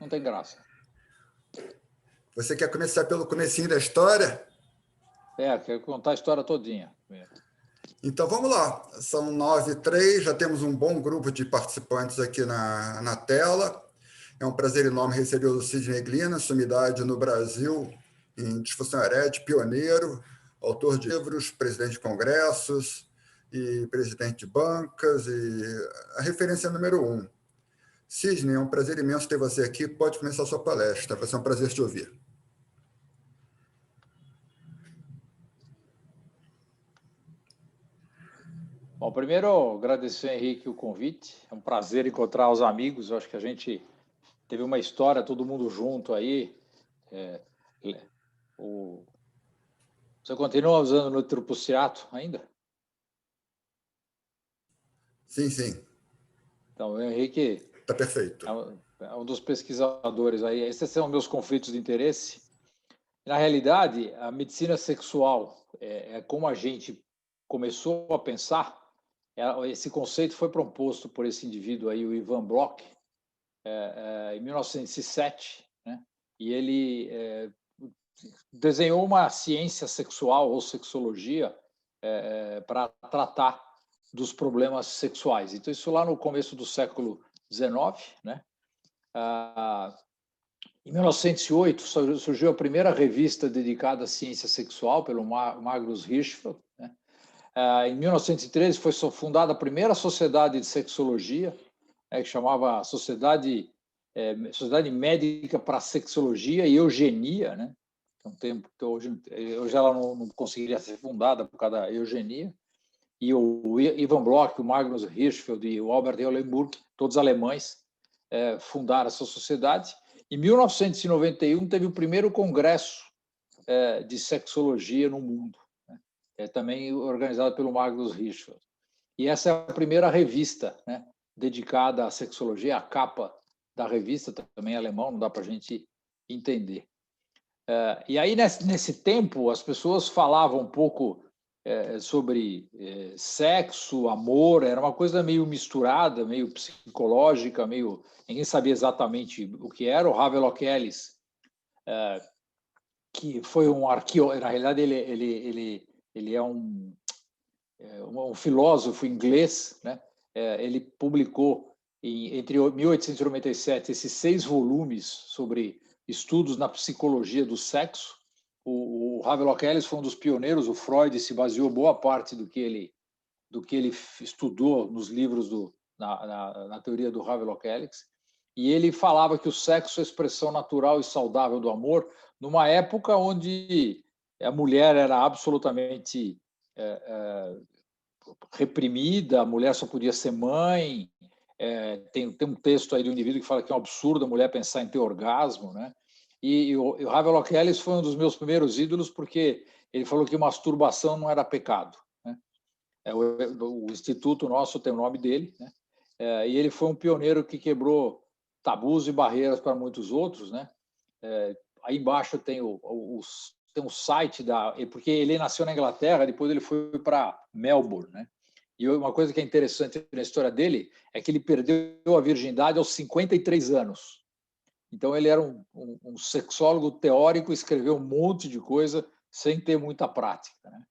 não tem graça. Você quer começar pelo comecinho da história? Quero contar a história todinha. Então, vamos lá. São 9h03, já temos um bom grupo de participantes aqui na tela. É um prazer enorme receber o Sidney Glina, sumidade no Brasil em discussão herética, pioneiro, autor de livros, presidente de congressos e presidente de bancas e a referência número 1. Sidney, é um prazer imenso ter você aqui. Pode começar a sua palestra. Vai ser um prazer te ouvir. Bom, primeiro, agradecer, Henrique, o convite. É um prazer encontrar os amigos. Eu acho que a gente teve uma história, todo mundo junto aí. Você continua usando o nitroprusiato ainda? Sim, sim. Então, o Henrique Está perfeito. é um dos pesquisadores aí. Esses são meus conflitos de interesse. Na realidade, a medicina sexual é como a gente começou a pensar. Esse conceito foi proposto por esse indivíduo aí, o Ivan Bloch, em 1907, né? E ele desenhou uma ciência sexual ou sexologia para tratar dos problemas sexuais. Então, isso lá no começo do século XIX, né? Em 1908, surgiu a primeira revista dedicada à ciência sexual, pelo Magnus Hirschfeld, né? Em 1913, foi fundada a primeira sociedade de sexologia, que chamava Sociedade Médica para Sexologia e Eugenia, né? Um tempo que hoje ela não conseguiria ser fundada por causa da eugenia. E o Ivan Bloch, o Magnus Hirschfeld e o Albert Eulenburg, todos alemães, fundaram essa sociedade. Em 1991, teve o primeiro congresso de sexologia no mundo, né? Também organizado pelo Magnus Hirschfeld. E essa é a primeira revista, né, dedicada à sexologia. A capa da revista também é alemão, não dá para a gente entender. E aí, nesse tempo, as pessoas falavam um pouco sobre sexo, amor, era uma coisa meio misturada, meio psicológica, ninguém sabia exatamente o que era. O Havelock Ellis, que foi um arqueólogo, na realidade ele é um filósofo inglês, né? Ele publicou entre 1897 esses 6 volumes sobre estudos na psicologia do sexo. O Havelock Ellis foi um dos pioneiros. O Freud se baseou boa parte do que ele estudou nos livros na teoria do Havelock Ellis. E ele falava que o sexo é a expressão natural e saudável do amor, numa época onde a mulher era absolutamente reprimida, a mulher só podia ser mãe. Tem um texto aí do indivíduo que fala que é um absurdo a mulher pensar em ter orgasmo, né? E o Havelock Ellis foi um dos meus primeiros ídolos, porque ele falou que masturbação não era pecado, né? O instituto nosso tem o nome dele, né? E ele foi um pioneiro que quebrou tabus e barreiras para muitos outros, né? Aí embaixo tem um site porque ele nasceu na Inglaterra, depois ele foi para Melbourne, né? E uma coisa que é interessante na história dele é que ele perdeu a virgindade aos 53 anos. Então, ele era um sexólogo teórico, escreveu um monte de coisa sem ter muita prática, né?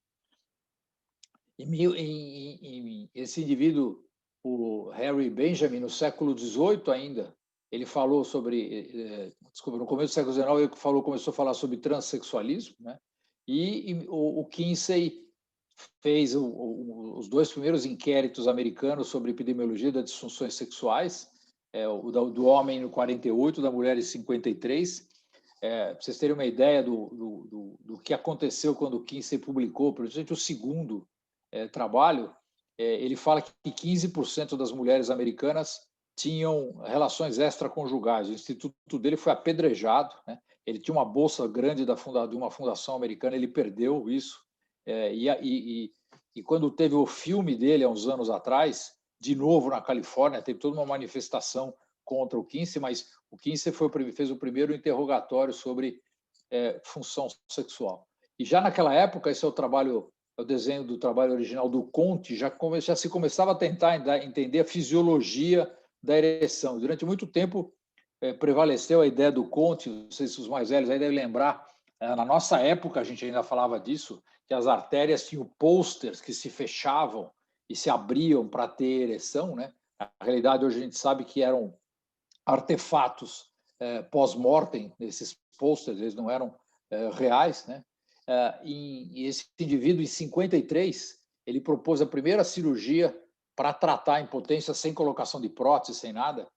Esse indivíduo, o Harry Benjamin, no século XVIII ainda, ele falou sobre... Desculpa, no começo do século XIX, ele começou a falar sobre transexualismo, né? E o Kinsey fez os 2 primeiros inquéritos americanos sobre epidemiologia das disfunções sexuais, o do homem no 48, da mulher em 53. Para vocês terem uma ideia do que aconteceu quando o Kinsey publicou, principalmente o segundo trabalho, ele fala que 15% das mulheres americanas tinham relações extraconjugais. O instituto dele foi apedrejado, né? Ele tinha uma bolsa grande de uma fundação americana, ele perdeu isso. E quando teve o filme dele, há uns anos atrás, de novo na Califórnia, teve toda uma manifestação contra o Kinsey, mas o Kinsey fez o primeiro interrogatório sobre função sexual. E já naquela época, esse é o desenho do trabalho original do Conte, já se começava a tentar entender a fisiologia da ereção. Durante muito tempo, prevaleceu a ideia do Conte, não sei se os mais velhos aí devem lembrar, na nossa época a gente ainda falava disso, que as artérias tinham posters que se fechavam e se abriam para ter ereção, né? Na realidade, hoje a gente sabe que eram artefatos pós-mortem, esses posters, eles não eram reais, né? E esse indivíduo, em 53, ele propôs a primeira cirurgia para tratar a impotência sem colocação de prótese, sem nada,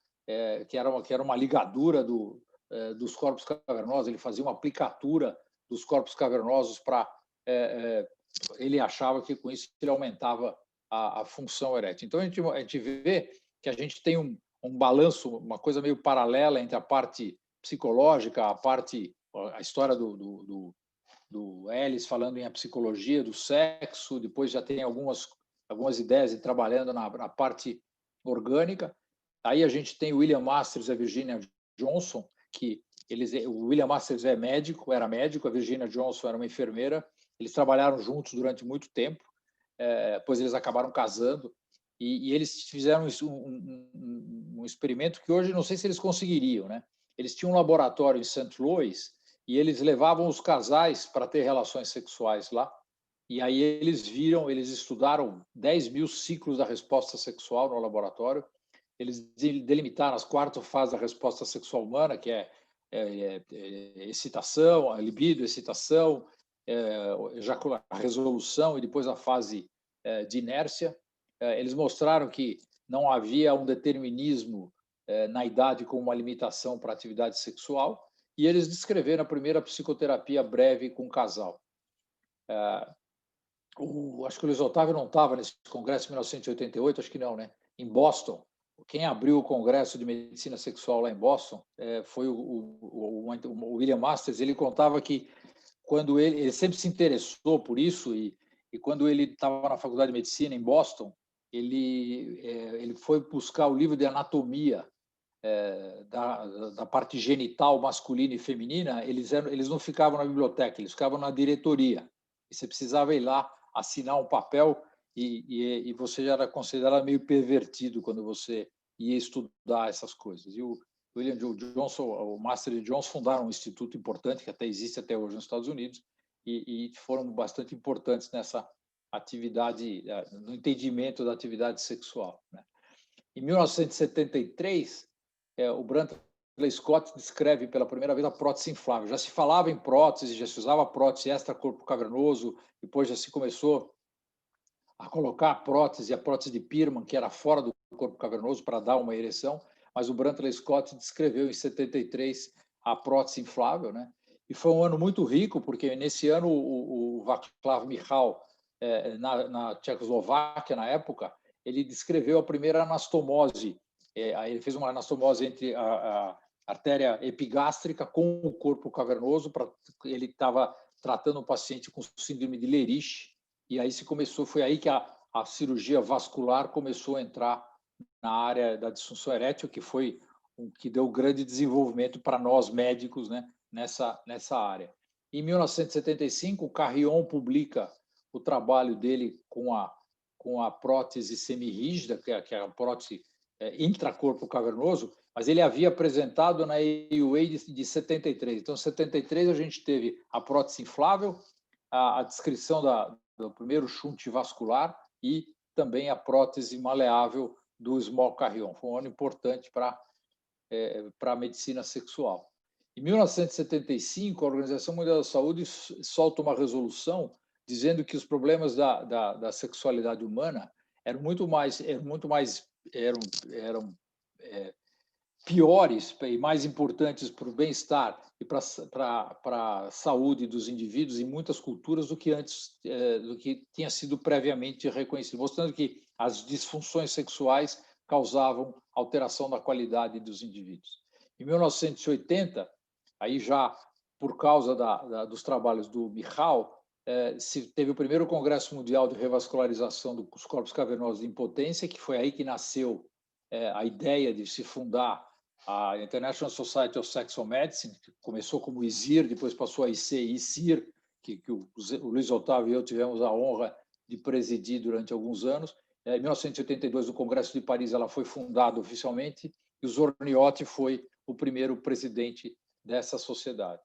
que era uma ligadura dos corpos cavernosos. Ele fazia uma aplicatura dos corpos cavernosos para... ele achava que com isso ele aumentava a função erétil. Então, a gente vê que a gente tem um balanço, uma coisa meio paralela entre a parte psicológica, a história do Ellis falando em a psicologia do sexo, depois já tem algumas ideias e trabalhando na parte orgânica. Aí a gente tem o William Masters e a Virginia Johnson, que o William Masters era médico, a Virginia Johnson era uma enfermeira. Eles trabalharam juntos durante muito tempo, depois eles acabaram casando, e eles fizeram um experimento que hoje não sei se eles conseguiriam, né? Eles tinham um laboratório em St. Louis e eles levavam os casais para ter relações sexuais lá, e aí eles estudaram 10.000 ciclos da resposta sexual no laboratório. Eles delimitaram as 4 fases da resposta sexual humana, que é excitação, a libido, excitação, a resolução e depois a fase de inércia. Eles mostraram que não havia um determinismo na idade como uma limitação para a atividade sexual, e eles descreveram a primeira psicoterapia breve com o casal. Acho que o Luiz Otávio não estava nesse congresso em 1988, acho que não, né? Em Boston. Quem abriu o congresso de medicina sexual lá em Boston foi o William Masters. Ele contava que quando ele sempre se interessou por isso, e quando ele estava na faculdade de medicina em Boston, ele foi buscar o livro de anatomia da parte genital masculina e feminina. Eles não ficavam na biblioteca, eles ficavam na diretoria. E você precisava ir lá assinar um papel e você já era considerado meio pervertido quando você ia estudar essas coisas. E o William Johnson, o Master e Johnson fundaram um instituto importante que até existe até hoje nos Estados Unidos e foram bastante importantes nessa atividade, no entendimento da atividade sexual, né? Em 1973, o Brantley Scott descreve pela primeira vez a prótese inflável. Já se falava em prótese, já se usava prótese extracorpo cavernoso, depois já se começou a colocar a prótese de Pirman, que era fora do corpo cavernoso, para dar uma ereção, mas o Brantley Scott descreveu em 73 a prótese inflável, né? E foi um ano muito rico, porque nesse ano o Václav Michal, na Tchecoslováquia, na época, ele descreveu a primeira anastomose. Ele fez uma anastomose entre a artéria epigástrica com o corpo cavernoso. Ele estava tratando um paciente com síndrome de Lerich, e aí foi aí que a cirurgia vascular começou a entrar na área da disfunção erétil, que foi o que deu grande desenvolvimento para nós médicos, né, nessa área. Em 1975, o Carrion publica o trabalho dele com a prótese semirrígida, que é a prótese intracorpo cavernoso, mas ele havia apresentado na AUA de 73. Então, em 73, a gente teve a prótese inflável, a descrição do primeiro shunt vascular e também a prótese maleável do Small Carrion. Foi um ano importante para a medicina sexual. Em 1975, a Organização Mundial da Saúde solta uma resolução dizendo que os problemas da sexualidade humana eram piores e mais importantes para o bem-estar e para a saúde dos indivíduos em muitas culturas do que tinha sido previamente reconhecido, mostrando que as disfunções sexuais causavam alteração da qualidade dos indivíduos. Em 1980, aí já por causa dos trabalhos do Michal, se teve o primeiro Congresso Mundial de Revascularização dos Corpos Cavernosos de Impotência, que foi aí que nasceu a ideia de se fundar a International Society of Sexual Medicine, que começou como ISIR, depois passou a IC e ICIR, que o Luiz Otávio e eu tivemos a honra de presidir durante alguns anos. Em 1982, no Congresso de Paris, ela foi fundada oficialmente, e o Zorniotti foi o primeiro presidente dessa sociedade.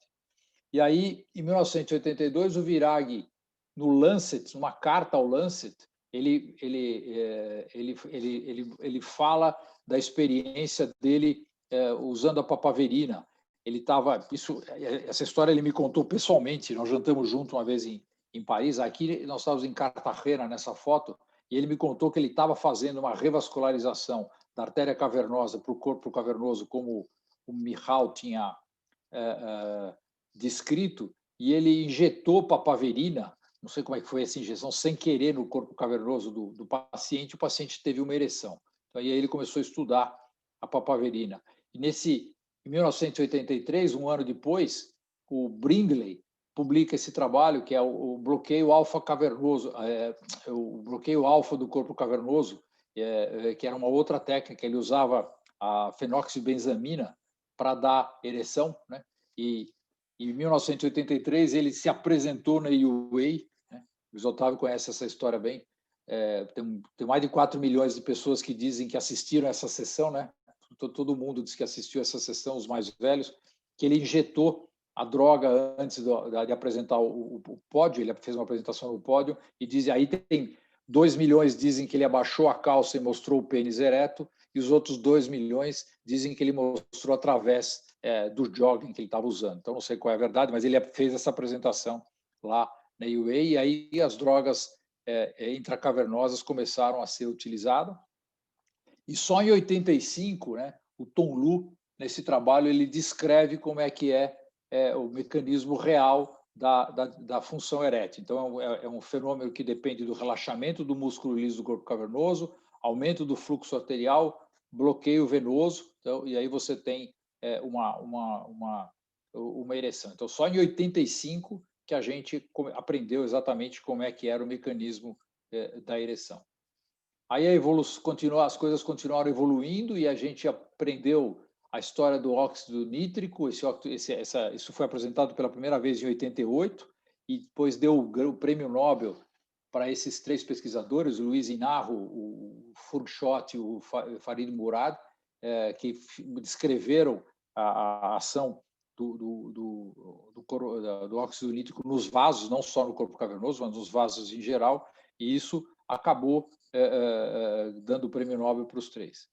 E aí, em 1982, o Virag, no Lancet, uma carta ao Lancet, ele fala da experiência dele usando a papaverina. Ele estava, essa história ele me contou pessoalmente. Nós jantamos junto uma vez em Paris. Aqui nós estávamos em Cartagena nessa foto, e ele me contou que ele estava fazendo uma revascularização da artéria cavernosa para o corpo cavernoso, como o Michal tinha descrito, e ele injetou papaverina, não sei como é que foi essa injeção, sem querer no corpo cavernoso do paciente, o paciente teve uma ereção. Então, aí ele começou a estudar a papaverina. E em 1983, um ano depois, o Brindley publica esse trabalho, que é o bloqueio alfa cavernoso, o bloqueio alfa do corpo cavernoso, que era uma outra técnica. Ele usava a fenoxibenzamina para dar ereção, né? E em 1983 ele se apresentou na UA, né? O Luiz Otávio conhece essa história bem. Tem mais de 4 milhões de pessoas que dizem que assistiram essa sessão, né? Todo mundo diz que assistiu essa sessão, os mais velhos, que ele injetou a droga antes de apresentar o pódio. Ele fez uma apresentação no pódio e diz, aí tem 2 milhões dizem que ele abaixou a calça e mostrou o pênis ereto, e os outros 2 milhões dizem que ele mostrou através do jogging que ele estava usando. Então, não sei qual é a verdade, mas ele fez essa apresentação lá na UA, e aí as drogas intracavernosas começaram a ser utilizadas. E só em 85, né, o Tom Lu, nesse trabalho, ele descreve como é que é o mecanismo real da função erétil. Então, é um fenômeno que depende do relaxamento do músculo liso do corpo cavernoso, aumento do fluxo arterial, bloqueio venoso, então, e aí você tem uma ereção. Então, só em 85 que a gente aprendeu exatamente como é que era o mecanismo da ereção. Aí as coisas continuaram evoluindo e a gente aprendeu a história do óxido nítrico. Isso foi apresentado pela primeira vez em 88 e depois deu o prêmio Nobel para esses 3 pesquisadores, o Luiz Inarro, o Furchot e o Farid Murad, que descreveram a ação do óxido nítrico nos vasos, não só no corpo cavernoso, mas nos vasos em geral, e isso acabou dando o prêmio Nobel para os 3.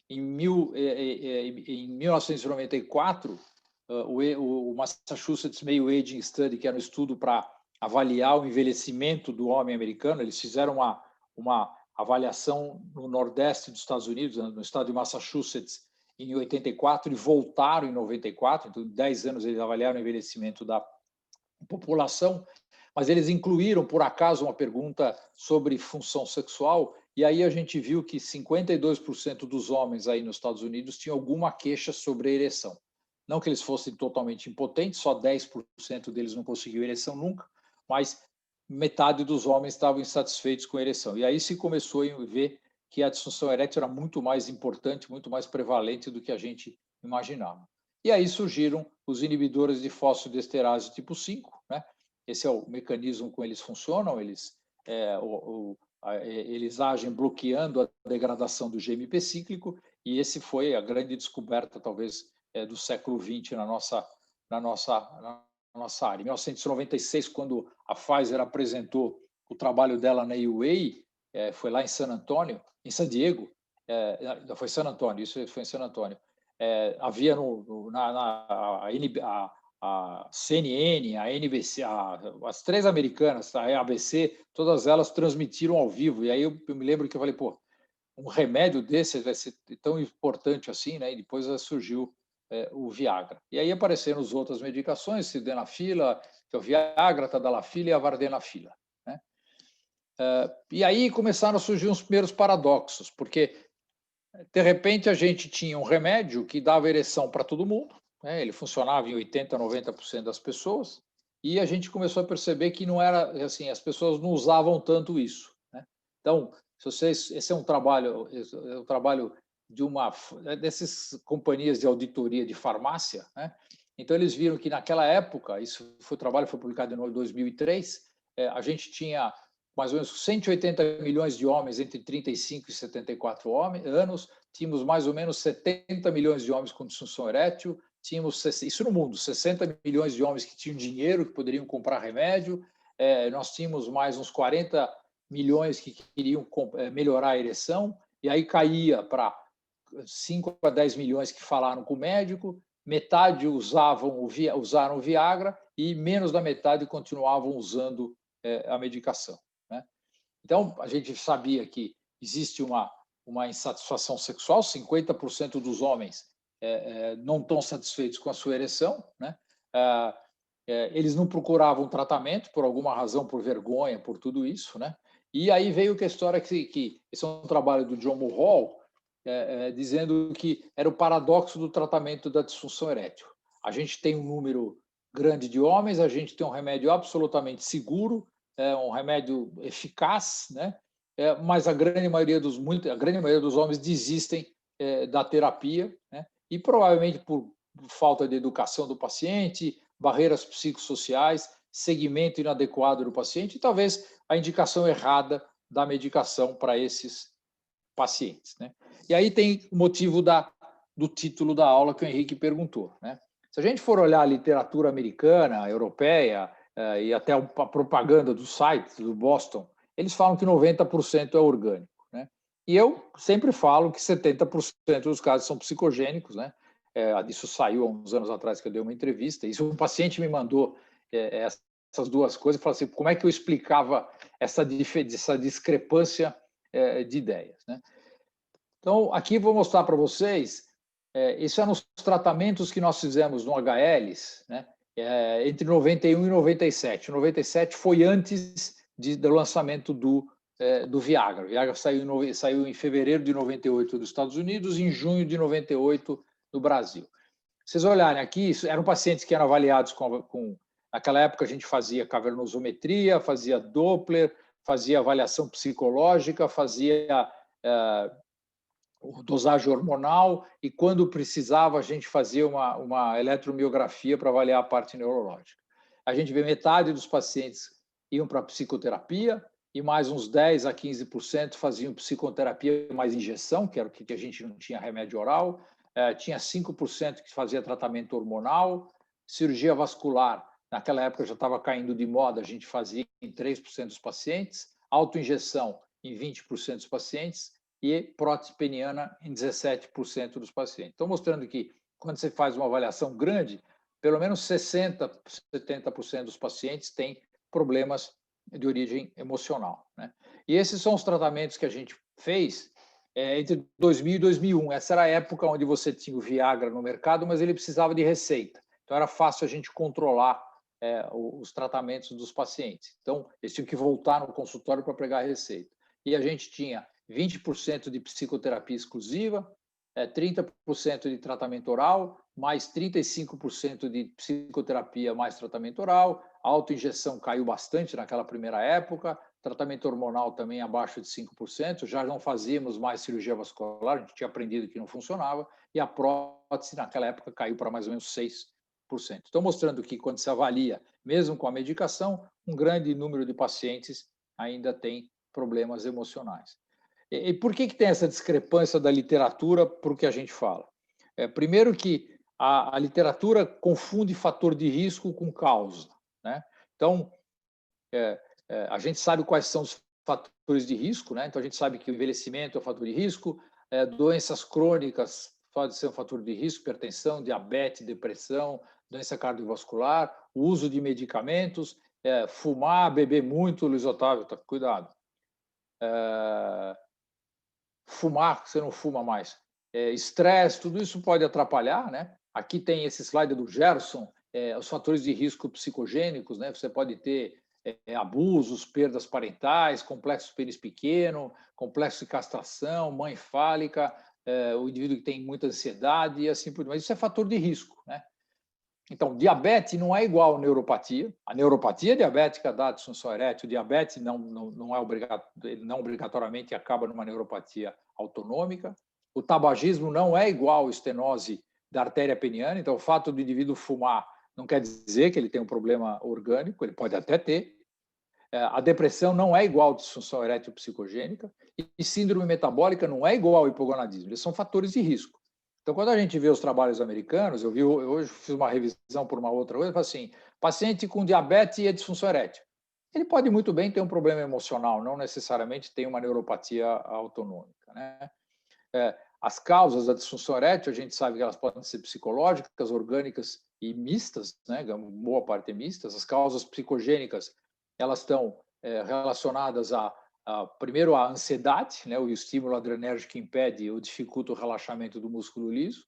Em 1994, o Massachusetts Male Aging Study, que era um estudo para avaliar o envelhecimento do homem americano, eles fizeram uma avaliação no nordeste dos Estados Unidos, no estado de Massachusetts, em 84, e voltaram em 94. Então, em 10 anos, eles avaliaram o envelhecimento da população, mas eles incluíram, por acaso, uma pergunta sobre função sexual, e aí a gente viu que 52% dos homens aí nos Estados Unidos tinham alguma queixa sobre a ereção. Não que eles fossem totalmente impotentes, só 10% deles não conseguiu ereção nunca, mas metade dos homens estavam insatisfeitos com a ereção. E aí se começou a ver que a disfunção erétil era muito mais importante, muito mais prevalente do que a gente imaginava. E aí surgiram os inibidores de fosfodiesterase tipo 5, né? Esse é o mecanismo como eles funcionam. Eles agem bloqueando a degradação do GMP cíclico, e esse foi a grande descoberta, talvez, do século XX na nossa área. Em 1996, quando a Pfizer apresentou o trabalho dela na UA, foi lá em San Diego, foi San Antônio, isso foi em San Antônio. Havia a CNN, a NBC, as 3 americanas, a ABC, todas elas transmitiram ao vivo. E aí eu me lembro que eu falei, pô, um remédio desse vai ser tão importante assim, né? E depois surgiu o Viagra. E aí apareceram as outras medicações, sildenafila, que é o Viagra, tadalafila e a vardenafila, né? E aí começaram a surgir os primeiros paradoxos, porque de repente a gente tinha um remédio que dava ereção para todo mundo, né? Ele funcionava em 80%, 90% das pessoas, e a gente começou a perceber que não era assim, as pessoas não usavam tanto isso, né? Então, esse é um trabalho dessas companhias de auditoria de farmácia, né? Então eles viram que naquela época, o trabalho foi publicado em 2003, a gente tinha mais ou menos 180 milhões de homens entre 35 e 74 anos, tínhamos mais ou menos 70 milhões de homens com disfunção erétil, tínhamos, isso no mundo, 60 milhões de homens que tinham dinheiro, que poderiam comprar remédio, nós tínhamos mais uns 40 milhões que queriam melhorar a ereção, e aí caía para 5 a 10 milhões que falaram com o médico, metade usaram o Viagra e menos da metade continuavam usando a medicação, né? Então, a gente sabia que existe uma insatisfação sexual, 50% dos homens não estão satisfeitos com a sua ereção, né? Eles não procuravam tratamento, por alguma razão, por vergonha, por tudo isso, né? E aí veio que a história que esse é um trabalho do John Mulhall, dizendo que era o paradoxo do tratamento da disfunção erétil. A gente tem um número grande de homens, a gente tem um remédio absolutamente seguro, um remédio eficaz, né? Mas a grande maioria dos homens desistem da terapia, né? E provavelmente por falta de educação do paciente, barreiras psicossociais, segmento inadequado do paciente e talvez a indicação errada da medicação para esses pacientes, né? E aí tem o motivo do título da aula que o Henrique perguntou, né? Se a gente for olhar a literatura americana, europeia e até a propaganda do site do Boston, eles falam que 90% é orgânico, né? E eu sempre falo que 70% dos casos são psicogênicos, né? Isso saiu há uns anos atrás que eu dei uma entrevista. Isso um paciente me mandou essas duas coisas, falou assim, como é que eu explicava essa discrepância de ideias, né? Então, aqui vou mostrar para vocês, isso é nos tratamentos que nós fizemos no HLs, né? Entre 91 e 97. 97 foi antes do lançamento do Viagra. O Viagra saiu em fevereiro de 98 dos Estados Unidos, em junho de 98 no Brasil. Vocês olharem aqui, eram pacientes que eram avaliados naquela época a gente fazia cavernosometria, fazia Doppler, fazia avaliação psicológica, fazia dosagem hormonal e, quando precisava, a gente fazia uma eletromiografia para avaliar a parte neurológica. A gente vê metade dos pacientes iam para psicoterapia e mais uns 10 a 15% faziam psicoterapia mais injeção, que era o que a gente não tinha remédio oral, tinha 5% que fazia tratamento hormonal, cirurgia vascular, naquela época já estava caindo de moda, a gente fazia em 3% dos pacientes, autoinjeção em 20% dos pacientes, e prótese peniana em 17% dos pacientes. Estou mostrando que, quando você faz uma avaliação grande, pelo menos 60%, 70% dos pacientes têm problemas de origem emocional, né? E esses são os tratamentos que a gente fez entre 2000 e 2001. Essa era a época onde você tinha o Viagra no mercado, mas ele precisava de receita. Então, era fácil a gente controlar os tratamentos dos pacientes. Então, eles tinham que voltar no consultório para pegar a receita. E a gente tinha 20% de psicoterapia exclusiva, 30% de tratamento oral, mais 35% de psicoterapia mais tratamento oral. A autoinjeção caiu bastante naquela primeira época, tratamento hormonal também abaixo de 5%, já não fazíamos mais cirurgia vascular, a gente tinha aprendido que não funcionava, e a prótese naquela época caiu para mais ou menos 6%. Estou mostrando que, quando se avalia, mesmo com a medicação, um grande número de pacientes ainda tem problemas emocionais. E por que tem essa discrepância da literatura para o que a gente fala? Primeiro que a literatura confunde fator de risco com causa, né? Então, a gente sabe quais são os fatores de risco, né? Então, a gente sabe que o envelhecimento é um fator de risco, doenças crônicas pode ser um fator de risco, hipertensão, diabetes, depressão, doença cardiovascular, o uso de medicamentos, fumar, beber muito, Luiz Otávio, tá, cuidado. Fumar, você não fuma mais. Estresse, tudo isso pode atrapalhar, né? Aqui tem esse slide do Gerson, os fatores de risco psicogênicos, né? Você pode ter abusos, perdas parentais, complexo pênis pequeno, complexo de castração, mãe fálica, o indivíduo que tem muita ansiedade e assim por diante. Mas isso é fator de risco, né? Então, diabetes não é igual a neuropatia. A neuropatia diabética dá disfunção erétil. O diabetes não obrigatoriamente acaba numa neuropatia autonômica. O tabagismo não é igual à estenose da artéria peniana. Então, o fato do indivíduo fumar não quer dizer que ele tem um problema orgânico, ele pode até ter. A depressão não é igual a disfunção erétil psicogênica e síndrome metabólica não é igual ao hipogonadismo. Eles são fatores de risco. Então, quando a gente vê os trabalhos americanos, eu hoje fiz uma revisão por uma outra coisa, assim, paciente com diabetes e disfunção erétil. Ele pode muito bem ter um problema emocional, não necessariamente tem uma neuropatia autonômica, né? As causas da disfunção erétil, a gente sabe que elas podem ser psicológicas, orgânicas e mistas, né? Boa parte é mistas. As causas psicogênicas, elas estão relacionadas primeiro, à ansiedade, né? O estímulo adrenérgico impede ou dificulta o relaxamento do músculo liso,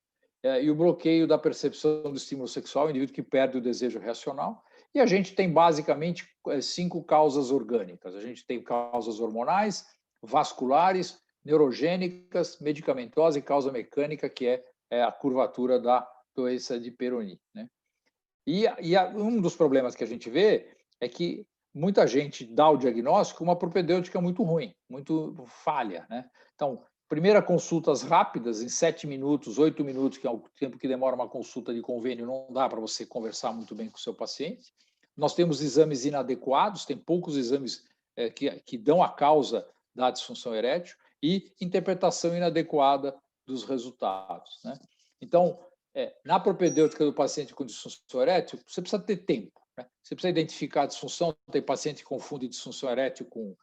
e o bloqueio da percepção do estímulo sexual, o indivíduo que perde o desejo reacional. E a gente tem basicamente 5 causas orgânicas. A gente tem causas hormonais, vasculares, neurogênicas, medicamentosas e causa mecânica, que é a curvatura da doença de Peyronie, né? E um dos problemas que a gente vê é que muita gente dá o diagnóstico uma propedêutica muito ruim, muito falha, né? Então, primeira, consultas rápidas, em 7 minutos, 8 minutos, que é o tempo que demora uma consulta de convênio, não dá para você conversar muito bem com o seu paciente. Nós temos exames inadequados, tem poucos exames que dão a causa da disfunção erétil e interpretação inadequada dos resultados, né? Então, na propedêutica do paciente com disfunção erétil, você precisa ter tempo, né? Você precisa identificar a disfunção. Tem paciente que confunde disfunção erétil com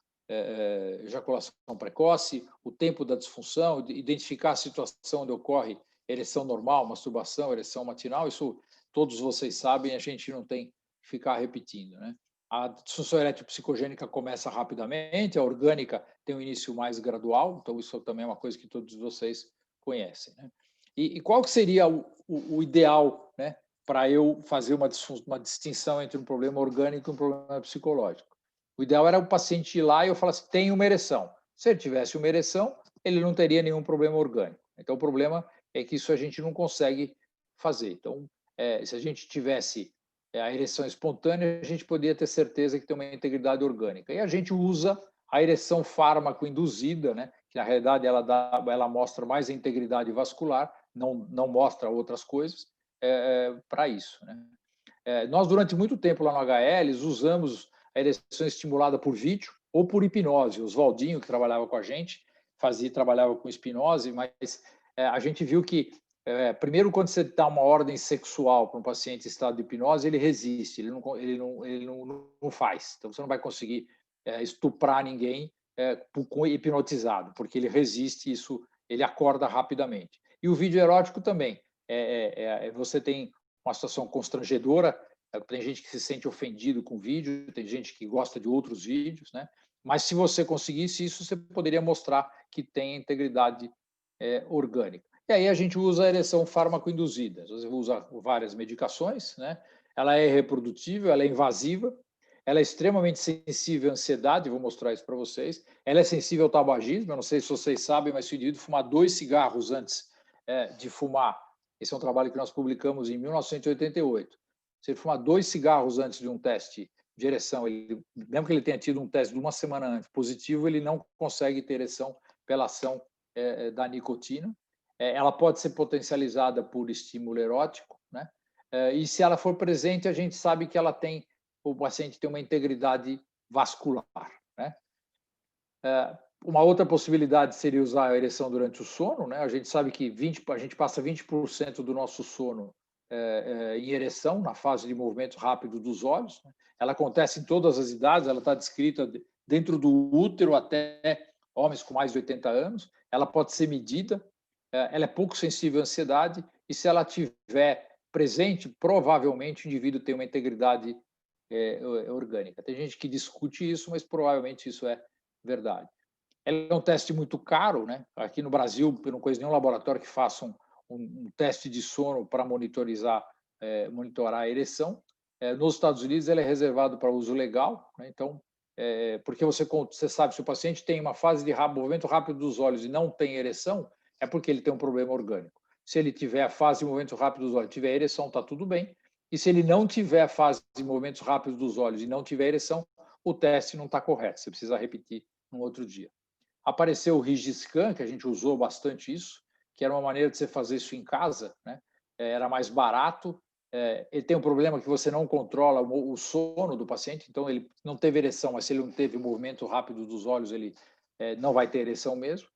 ejaculação precoce, o tempo da disfunção, identificar a situação onde ocorre ereção normal, masturbação, ereção matinal. Isso todos vocês sabem, a gente não tem que ficar repetindo, né? A disfunção erétil psicogênica começa rapidamente, a orgânica tem um início mais gradual, então isso também é uma coisa que todos vocês conhecem, né? E qual que seria o ideal, né, para eu fazer uma distinção entre um problema orgânico e um problema psicológico? O ideal era o paciente ir lá e eu falasse, tem uma ereção. Se ele tivesse uma ereção, ele não teria nenhum problema orgânico. Então, o problema é que isso a gente não consegue fazer. Então, se a gente tivesse a ereção espontânea, a gente poderia ter certeza que tem uma integridade orgânica. E a gente usa a ereção fármaco induzida, né, que na realidade ela mostra mais a integridade vascular, não mostra outras coisas, para isso, né? Nós, durante muito tempo lá no HL, usamos a ereção estimulada por vídeo ou por hipnose. O Oswaldinho, que trabalhava com a gente, trabalhava com hipnose, mas a gente viu que, primeiro, quando você dá uma ordem sexual para um paciente em estado de hipnose, ele resiste, ele não faz. Então, você não vai conseguir estuprar ninguém hipnotizado, porque ele resiste, ele acorda rapidamente. E o vídeo erótico também. Você tem uma situação constrangedora, tem gente que se sente ofendido com o vídeo, tem gente que gosta de outros vídeos, né? Mas se você conseguisse isso, você poderia mostrar que tem integridade orgânica. E aí a gente usa a ereção fármaco-induzida. Você usa várias medicações, né? Ela é reprodutível, ela é invasiva, ela é extremamente sensível à ansiedade, vou mostrar isso para vocês. Ela é sensível ao tabagismo, eu não sei se vocês sabem, mas se o indivíduo fumar 2 cigarros antes de fumar, esse é um trabalho que nós publicamos em 1988. Se ele fumar 2 cigarros antes de um teste de ereção, mesmo que ele tenha tido um teste de uma semana antes positivo, ele não consegue ter ereção pela ação da nicotina. Ela pode ser potencializada por estímulo erótico, né? E se ela for presente, a gente sabe que o paciente tem uma integridade vascular, né? Uma outra possibilidade seria usar a ereção durante o sono, né? A gente sabe que a gente passa 20% do nosso sono em ereção, na fase de movimento rápido dos olhos, né? Ela acontece em todas as idades, ela está descrita dentro do útero até homens com mais de 80 anos, ela pode ser medida, ela é pouco sensível à ansiedade, e se ela tiver presente, provavelmente o indivíduo tem uma integridade orgânica. Tem gente que discute isso, mas provavelmente isso é verdade. Ela é um teste muito caro, né? Aqui no Brasil, eu não conheço nenhum laboratório que faça um teste de sono para monitorar a ereção. Nos Estados Unidos, ele é reservado para uso legal, né? Então, porque você sabe, se o paciente tem uma fase de movimento rápido dos olhos e não tem ereção, é porque ele tem um problema orgânico. Se ele tiver a fase de movimento rápido dos olhos, tiver ereção, está tudo bem. E se ele não tiver a fase de movimentos rápidos dos olhos e não tiver ereção, o teste não está correto. Você precisa repetir no outro dia. Apareceu o Rigiscan, que a gente usou bastante isso, que era uma maneira de você fazer isso em casa, né? Era mais barato, ele tem um problema que você não controla o sono do paciente, então ele não teve ereção, mas se ele não teve movimento rápido dos olhos, ele não vai ter ereção mesmo.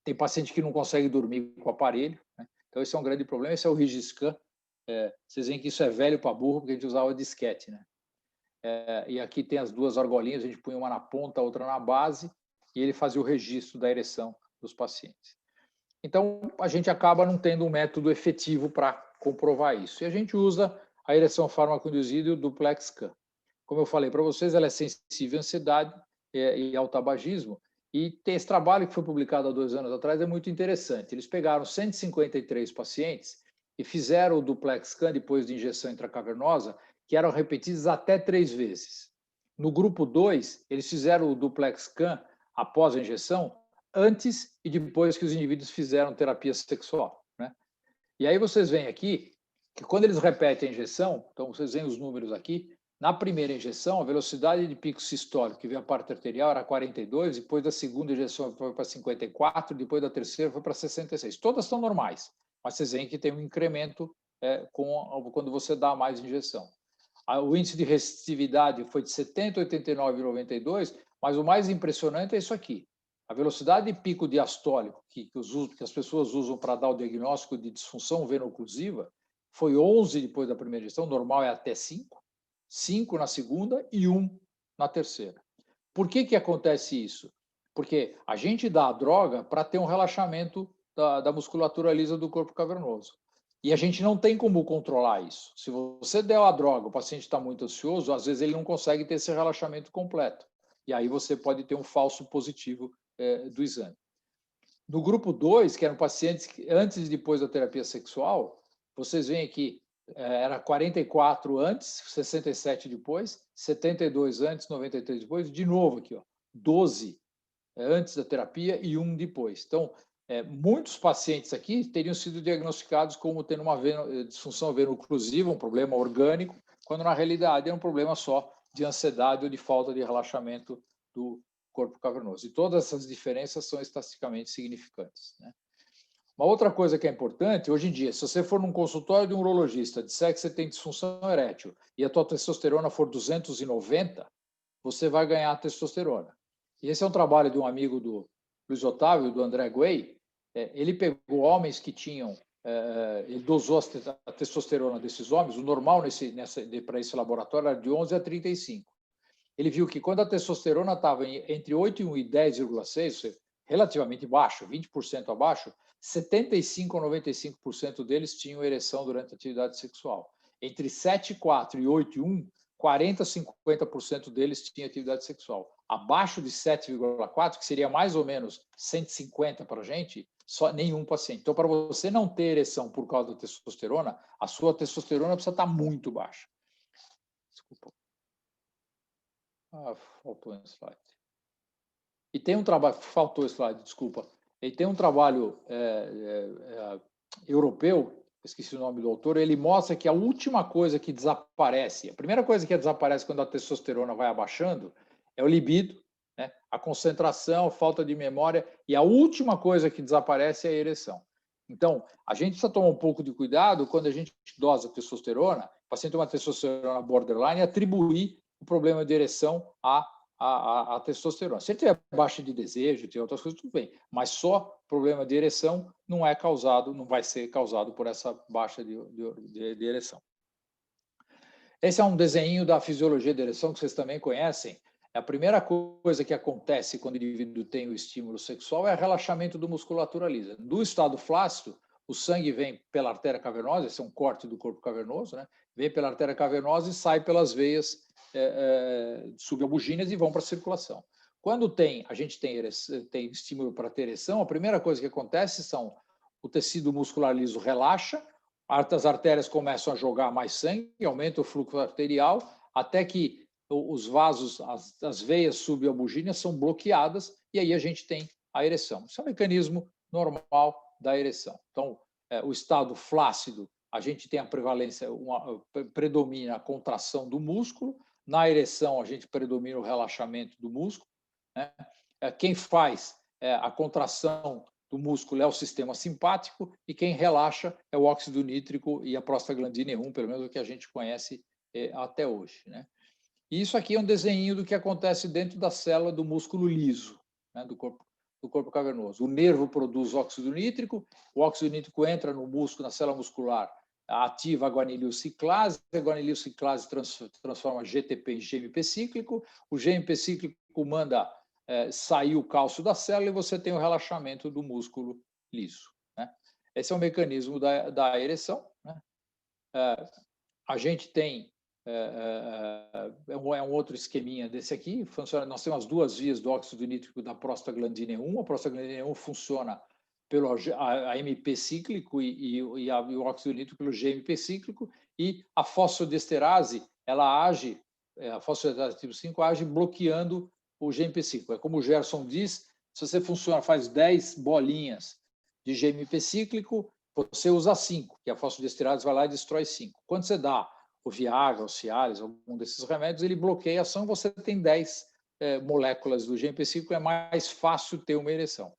Tem paciente que não consegue dormir com o aparelho, né? Então esse é um grande problema. Esse é o Rigiscan. Vocês veem que isso é velho para burro, porque a gente usava disquete, né? E aqui tem as duas argolinhas, a gente punha uma na ponta, outra na base, e ele fazia o registro da ereção dos pacientes. Então, a gente acaba não tendo um método efetivo para comprovar isso. E a gente usa a ereção fármaco-induzida e o duplex Scan. Como eu falei para vocês, ela é sensível à ansiedade e ao tabagismo. E esse trabalho que foi publicado há 2 anos atrás é muito interessante. Eles pegaram 153 pacientes e fizeram o duplex Scan depois de injeção intracavernosa, que eram repetidos até 3 vezes. No grupo 2, eles fizeram o duplex Scan após a injeção, antes e depois que os indivíduos fizeram terapia sexual, né? E aí vocês veem aqui que quando eles repetem a injeção, então vocês veem os números aqui, na primeira injeção, a velocidade de pico sistólico que veio a parte arterial era 42, depois da segunda injeção foi para 54, depois da terceira foi para 66. Todas estão normais, mas vocês veem que tem um incremento quando você dá mais injeção. O índice de resistividade foi de 70, 89 e 92, mas o mais impressionante é isso aqui. A velocidade de pico diastólico que as pessoas usam para dar o diagnóstico de disfunção veno-oclusiva foi 11 depois da primeira injeção, normal é até 5, 5 na segunda e 1 na terceira. Por que acontece isso? Porque a gente dá a droga para ter um relaxamento da musculatura lisa do corpo cavernoso. E a gente não tem como controlar isso. Se você der a droga, o paciente está muito ansioso, às vezes ele não consegue ter esse relaxamento completo. E aí você pode ter um falso positivo do exame. No grupo 2, que eram pacientes antes e depois da terapia sexual, vocês veem aqui, era 44 antes, 67 depois, 72 antes, 93 depois, de novo aqui, 12 antes da terapia e 1 depois. Então, muitos pacientes aqui teriam sido diagnosticados como tendo uma disfunção veno-oclusiva, um problema orgânico, quando na realidade é um problema só de ansiedade ou de falta de relaxamento do corpo cavernoso. E todas essas diferenças são estatisticamente significantes, né? Uma outra coisa que é importante, hoje em dia, se você for num consultório de um urologista, disser que você tem disfunção erétil e a tua testosterona for 290, você vai ganhar testosterona. E esse é um trabalho de um amigo do Luiz Otávio, do André Guay. Ele pegou homens que tinham, ele dosou a testosterona desses homens, o normal para esse laboratório era de 11 a 35. Ele viu que quando a testosterona estava entre 8,1 e 10,6, relativamente baixo, 20% abaixo, 75 a 95% deles tinham ereção durante a atividade sexual. Entre 7,4 e 8,1, 40 a 50% deles tinham atividade sexual. Abaixo de 7,4, que seria mais ou menos 150 para a gente, só nenhum paciente. Então, para você não ter ereção por causa da testosterona, a sua testosterona precisa estar muito baixa. Desculpa. Faltou um slide. E tem um trabalho, faltou slide, desculpa. E tem um trabalho europeu, esqueci o nome do autor, ele mostra que a última coisa que desaparece, a primeira coisa que desaparece quando a testosterona vai abaixando é o libido, né? A concentração, a falta de memória, e a última coisa que desaparece é a ereção. Então, a gente precisa tomar um pouco de cuidado quando a gente dosa testosterona, o paciente tem uma testosterona borderline, atribuir o problema de ereção à testosterona. Se ele tiver baixa de desejo, tem outras coisas, tudo bem. Mas só problema de ereção não vai ser causado por essa baixa de ereção. Esse é um desenho da fisiologia da ereção que vocês também conhecem. A primeira coisa que acontece quando o indivíduo tem o estímulo sexual é o relaxamento da musculatura lisa. Do estado flácido, o sangue vem pela artéria cavernosa, esse é um corte do corpo cavernoso, né? Vem pela artéria cavernosa e sai pelas veias subalbugíneas e vão para a circulação. Quando a gente tem estímulo para ter ereção, a primeira coisa que acontece são o tecido muscular liso relaxa, as artérias começam a jogar mais sangue, aumenta o fluxo arterial, até que os vasos, as veias subalbugíneas são bloqueadas e aí a gente tem a ereção. Isso é um mecanismo normal da ereção. Então, o estado flácido, a gente tem a prevalência, predomina a contração do músculo. Na ereção, a gente predomina o relaxamento do músculo, né? Quem faz a contração do músculo é o sistema simpático e quem relaxa é o óxido nítrico e a prostaglandina E1, pelo menos o que a gente conhece até hoje, né? E isso aqui é um desenho do que acontece dentro da célula do músculo liso, né, do corpo cavernoso. O nervo produz óxido nítrico, o óxido nítrico entra no músculo, na célula muscular, ativa a guanililciclase transforma GTP em GMP cíclico, o GMP cíclico manda sair o cálcio da célula e você tem o relaxamento do músculo liso, né? Esse é o mecanismo da ereção, né? A gente tem um outro esqueminha desse aqui. Funciona, nós temos as duas vias do óxido nítrico da prostaglandina E1. A prostaglandina E1 funciona pelo AMP cíclico e o óxido nítrico pelo GMP cíclico, e a fosfodiesterase, ela age, a fosfodiesterase tipo 5 age bloqueando o GMP cíclico. É como o Gerson diz, se você faz 10 bolinhas de GMP cíclico, você usa 5, que a fosfodiesterase vai lá e destrói 5. Quando você dá o Viagra, o Cialis, algum desses remédios, ele bloqueia a ação, você tem 10 moléculas do GMP cíclico, é mais fácil ter uma ereção.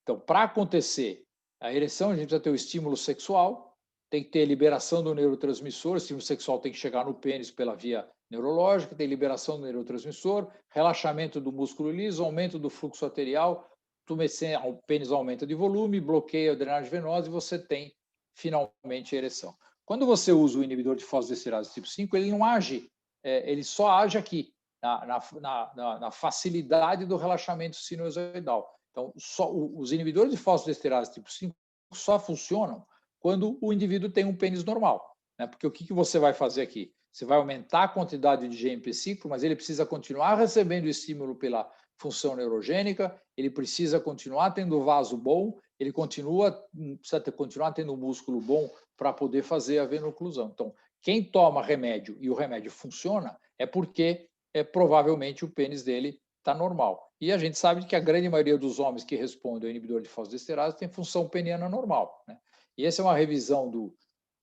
Então, para acontecer a ereção, a gente precisa ter o estímulo sexual, tem que ter liberação do neurotransmissor, o estímulo sexual tem que chegar no pênis pela via neurológica, tem liberação do neurotransmissor, relaxamento do músculo liso, aumento do fluxo arterial, o pênis aumenta de volume, bloqueia a drenagem venosa e você tem finalmente a ereção. Quando você usa o inibidor de fosfodiesterase tipo 5, ele não age, ele só age aqui, na facilidade do relaxamento sinusoidal. Então, os inibidores de fosfodiesterase tipo 5 só funcionam quando o indivíduo tem um pênis normal, né? Porque o que você vai fazer aqui? Você vai aumentar a quantidade de GMP ciclo, mas ele precisa continuar recebendo estímulo pela função neurogênica, ele precisa continuar tendo vaso bom, ele precisa continuar tendo um músculo bom para poder fazer a venoclusão. Então, quem toma remédio e o remédio funciona é porque provavelmente o pênis dele está normal. E a gente sabe que a grande maioria dos homens que respondem ao inibidor de fosfodiesterase tem função peniana normal, né? E essa é uma revisão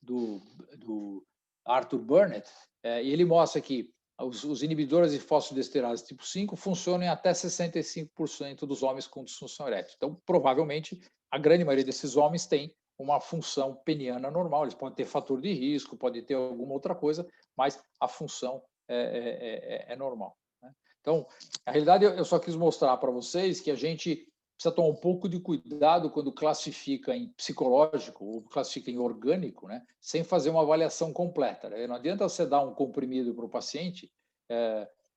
do Arthur Burnett, e ele mostra que os inibidores de fosfodiesterase tipo 5 funcionam em até 65% dos homens com disfunção erétil. Então, provavelmente, a grande maioria desses homens tem uma função peniana normal. Eles podem ter fator de risco, podem ter alguma outra coisa, mas a função é normal, né? Então, na realidade, eu só quis mostrar para vocês que a gente precisa tomar um pouco de cuidado quando classifica em psicológico ou classifica em orgânico, né, sem fazer uma avaliação completa, né? Não adianta você dar um comprimido para o paciente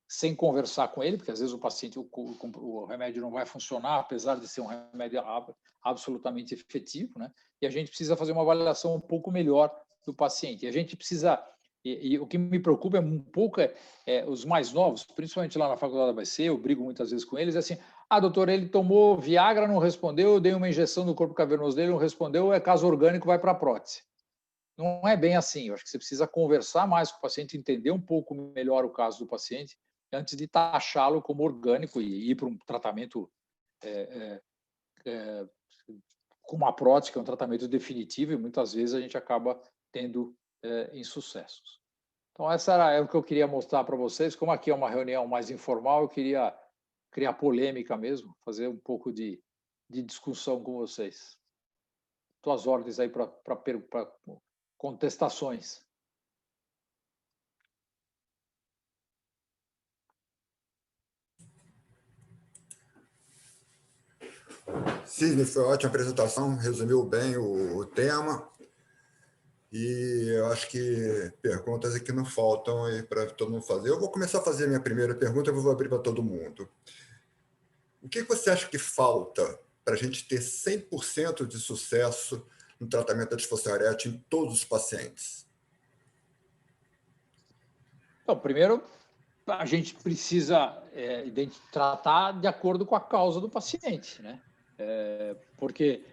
sem conversar com ele, porque às vezes o paciente, o remédio não vai funcionar, apesar de ser um remédio absolutamente efetivo, né? E a gente precisa fazer uma avaliação um pouco melhor do paciente. E a gente precisa... E o que me preocupa um pouco os mais novos, principalmente lá na faculdade da ABC, eu brigo muitas vezes com eles, assim, doutor, ele tomou Viagra, não respondeu, eu dei uma injeção no corpo cavernoso dele, não respondeu, caso orgânico, vai para a prótese. Não é bem assim, eu acho que você precisa conversar mais com o paciente, entender um pouco melhor o caso do paciente, antes de taxá-lo como orgânico e ir para um tratamento com uma prótese, que é um tratamento definitivo, e muitas vezes a gente acaba tendo insucessos. Então, essa era o que eu queria mostrar para vocês. Como aqui é uma reunião mais informal, eu queria criar polêmica mesmo, fazer um pouco de discussão com vocês. Tuas ordens aí para contestações. Sidney, foi uma ótima apresentação, resumiu bem o tema. E eu acho que perguntas aqui não faltam para todo mundo fazer. Eu vou começar a fazer a minha primeira pergunta, eu vou abrir para todo mundo. O que você acha que falta para a gente ter 100% de sucesso no tratamento da disfunção erétil em todos os pacientes? Então, primeiro, a gente precisa tratar de acordo com a causa do paciente, né? Porque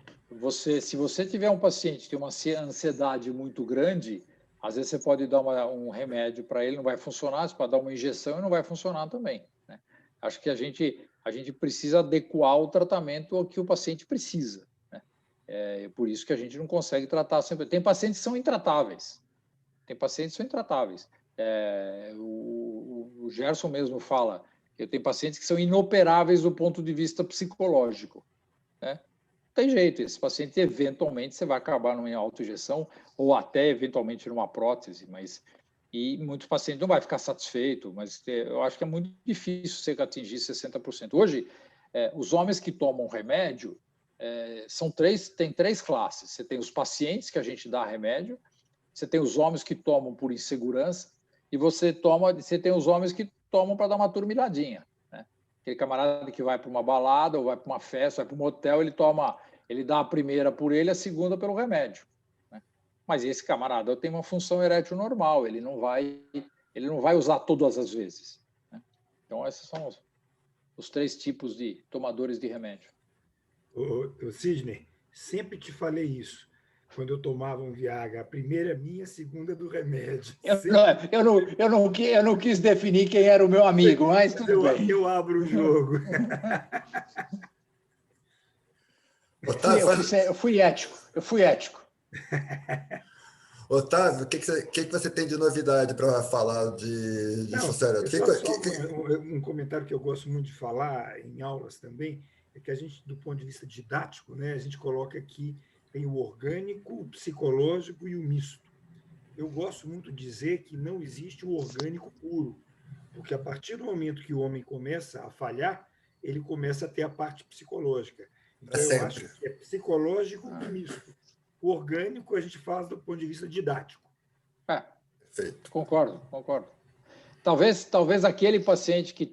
se você tiver um paciente que tem uma ansiedade muito grande, às vezes você pode dar um remédio para ele, não vai funcionar, você pode dar uma injeção e não vai funcionar também, né? Acho que a gente precisa adequar o tratamento ao que o paciente precisa, né? Por isso que a gente não consegue tratar sempre. Tem pacientes que são intratáveis. O Gerson mesmo fala que tem pacientes que são inoperáveis do ponto de vista psicológico. né? Tem jeito, esse paciente eventualmente você vai acabar numa autoinjeção ou até eventualmente numa prótese, mas e muitos pacientes não vai ficar satisfeito, mas eu acho que é muito difícil você atingir 60%. Hoje, os homens que tomam remédio tem três classes. Você tem os pacientes que a gente dá remédio, você tem os homens que tomam por insegurança e você tem os homens que tomam para dar uma turmiladinha, né? Aquele camarada que vai para uma balada ou vai para uma festa, vai para um motel, ele dá a primeira por ele, a segunda pelo remédio, né? Mas esse camarada tem uma função erétil normal, ele não vai usar todas as vezes, né? Então esses são os três tipos de tomadores de remédio. Sidney, sempre te falei isso. Quando eu tomava um Viagra, a primeira é minha, a segunda é do remédio. Eu não quis definir quem era o meu amigo, mas tudo bem. Eu abro o jogo. Eu fui ético. Otávio, o que você tem de novidade para falar de insucesso? Um comentário que eu gosto muito de falar em aulas também é que a gente, do ponto de vista didático, né, a gente coloca aqui tem o orgânico, o psicológico e o misto. Eu gosto muito de dizer que não existe o orgânico puro, porque a partir do momento que o homem começa a falhar, ele começa a ter a parte psicológica. Então, eu acho que é psicológico e misto. O orgânico a gente faz do ponto de vista didático. Perfeito. Concordo. Talvez aquele paciente que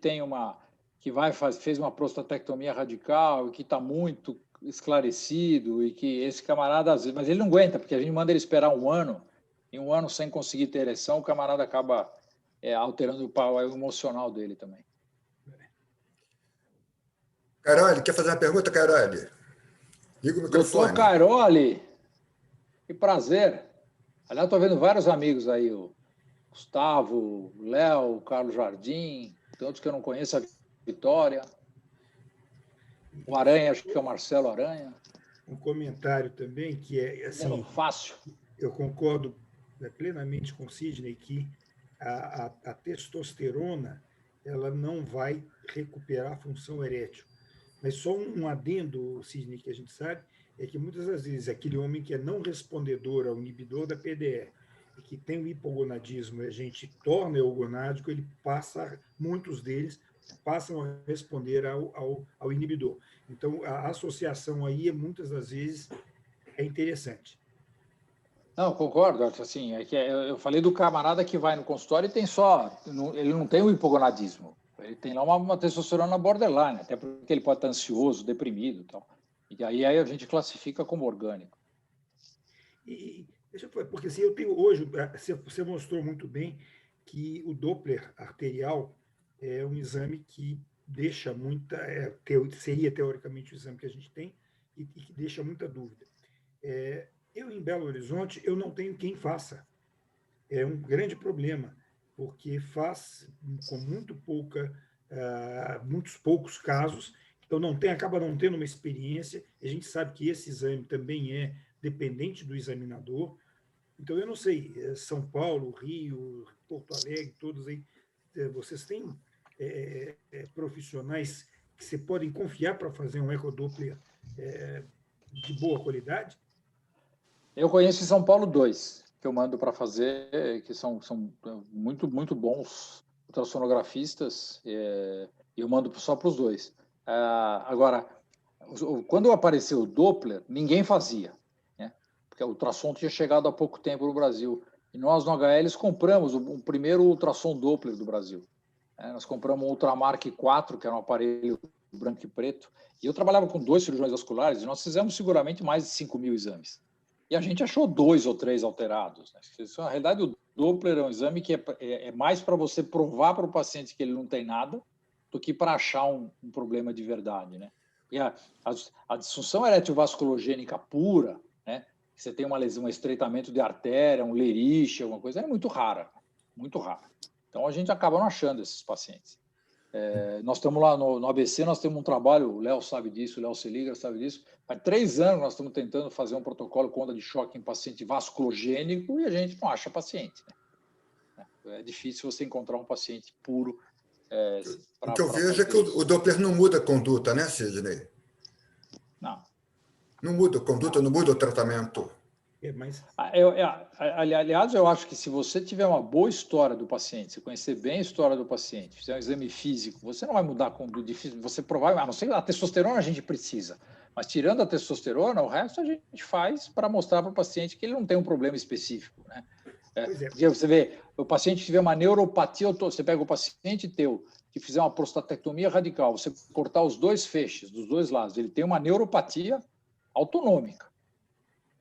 fez uma prostatectomia radical e que está muito esclarecido e que esse camarada, às vezes, mas ele não aguenta, porque a gente manda ele esperar um ano, e um ano sem conseguir ter ereção, o camarada acaba alterando o emocional dele também. Carole, quer fazer uma pergunta, Carole? Liga o microfone. Doutor Carole, que prazer. Aliás, estou vendo vários amigos aí, o Gustavo, o Léo, o Carlos Jardim, outros que eu não conheço, a Vitória, o Aranha, acho que é o Marcelo Aranha. Um comentário também que é assim, fácil. Eu concordo plenamente com o Sidney que a testosterona ela não vai recuperar a função erétil. Mas só um adendo, Sidney, que a gente sabe, é que muitas das vezes aquele homem que é não respondedor ao inibidor da PDE e que tem o hipogonadismo, a gente torna eugonádico, muitos deles passam a responder ao inibidor. Então, a associação aí, muitas das vezes, é interessante. Não, concordo. Assim, eu falei do camarada que vai no consultório e ele não tem o hipogonadismo. Ele tem lá uma testosterona borderline, até porque ele pode estar ansioso, deprimido e tal. E aí a gente classifica como orgânico. E deixa eu falar, porque assim, eu tenho hoje, você mostrou muito bem que o Doppler arterial é um exame que deixa seria teoricamente o exame que a gente tem e que deixa muita dúvida. Eu, em Belo Horizonte, eu não tenho quem faça. É um grande problema, porque faz com muitos poucos casos, então acaba não tendo uma experiência. A gente sabe que esse exame também é dependente do examinador. Então, eu não sei, São Paulo, Rio, Porto Alegre, todos aí, vocês têm profissionais que você podem confiar para fazer um ecodoppler de boa qualidade? Eu conheço em São Paulo 2, que eu mando para fazer, que são muito, muito bons ultrassonografistas, e eu mando só para os dois. Agora, quando apareceu o Doppler, ninguém fazia, né? Porque o ultrassom tinha chegado há pouco tempo no Brasil. E nós, no HL, compramos o primeiro ultrassom Doppler do Brasil. Nós compramos um Ultramark 4, que era um aparelho branco e preto, e eu trabalhava com 2 cirurgiões vasculares, e nós fizemos seguramente mais de 5.000 exames. E a gente achou 2 ou 3 alterados, né? Na realidade, o Doppler é um exame que é mais para você provar para o paciente que ele não tem nada do que para achar um problema de verdade, né? E a disfunção eretovasculogênica pura, né? Você tem uma lesão, um estreitamento de artéria, um lerite, alguma coisa, é muito rara, muito rara. Então, a gente acaba não achando esses pacientes. Nós estamos lá no ABC, nós temos um trabalho, o Léo sabe disso, o Léo Seliger sabe disso. Há 3 anos nós estamos tentando fazer um protocolo com onda de choque em paciente vasculogênico e a gente não acha paciente, né? É difícil você encontrar um paciente puro. O que eu vejo é que o Doppler não muda a conduta, né, Sidney? Não. Não muda a conduta, não muda o tratamento. Mas... Aliás, eu acho que se você tiver uma boa história do paciente, você conhecer bem a história do paciente, fizer um exame físico, você não vai mudar a conduta difícil, você provavelmente, a não ser a testosterona a gente precisa, mas tirando a testosterona, o resto a gente faz para mostrar para o paciente que ele não tem um problema específico, né? Porque você vê, o paciente tiver uma neuropatia, você pega o paciente teu que fizer uma prostatectomia radical, você cortar os dois feixes dos dois lados, ele tem uma neuropatia autonômica.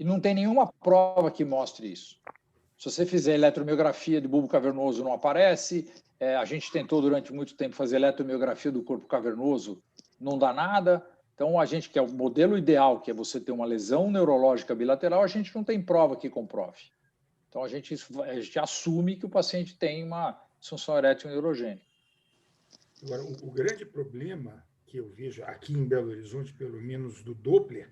E não tem nenhuma prova que mostre isso. Se você fizer eletromiografia de bulbo cavernoso, não aparece. A gente tentou durante muito tempo fazer eletromiografia do corpo cavernoso, não dá nada. Então, a gente, que é o modelo ideal, que é você ter uma lesão neurológica bilateral, a gente não tem prova que comprove. Então, a gente assume que o paciente tem uma disfunção erétil neurogênica. Agora, o grande problema que eu vejo aqui em Belo Horizonte, pelo menos do Doppler,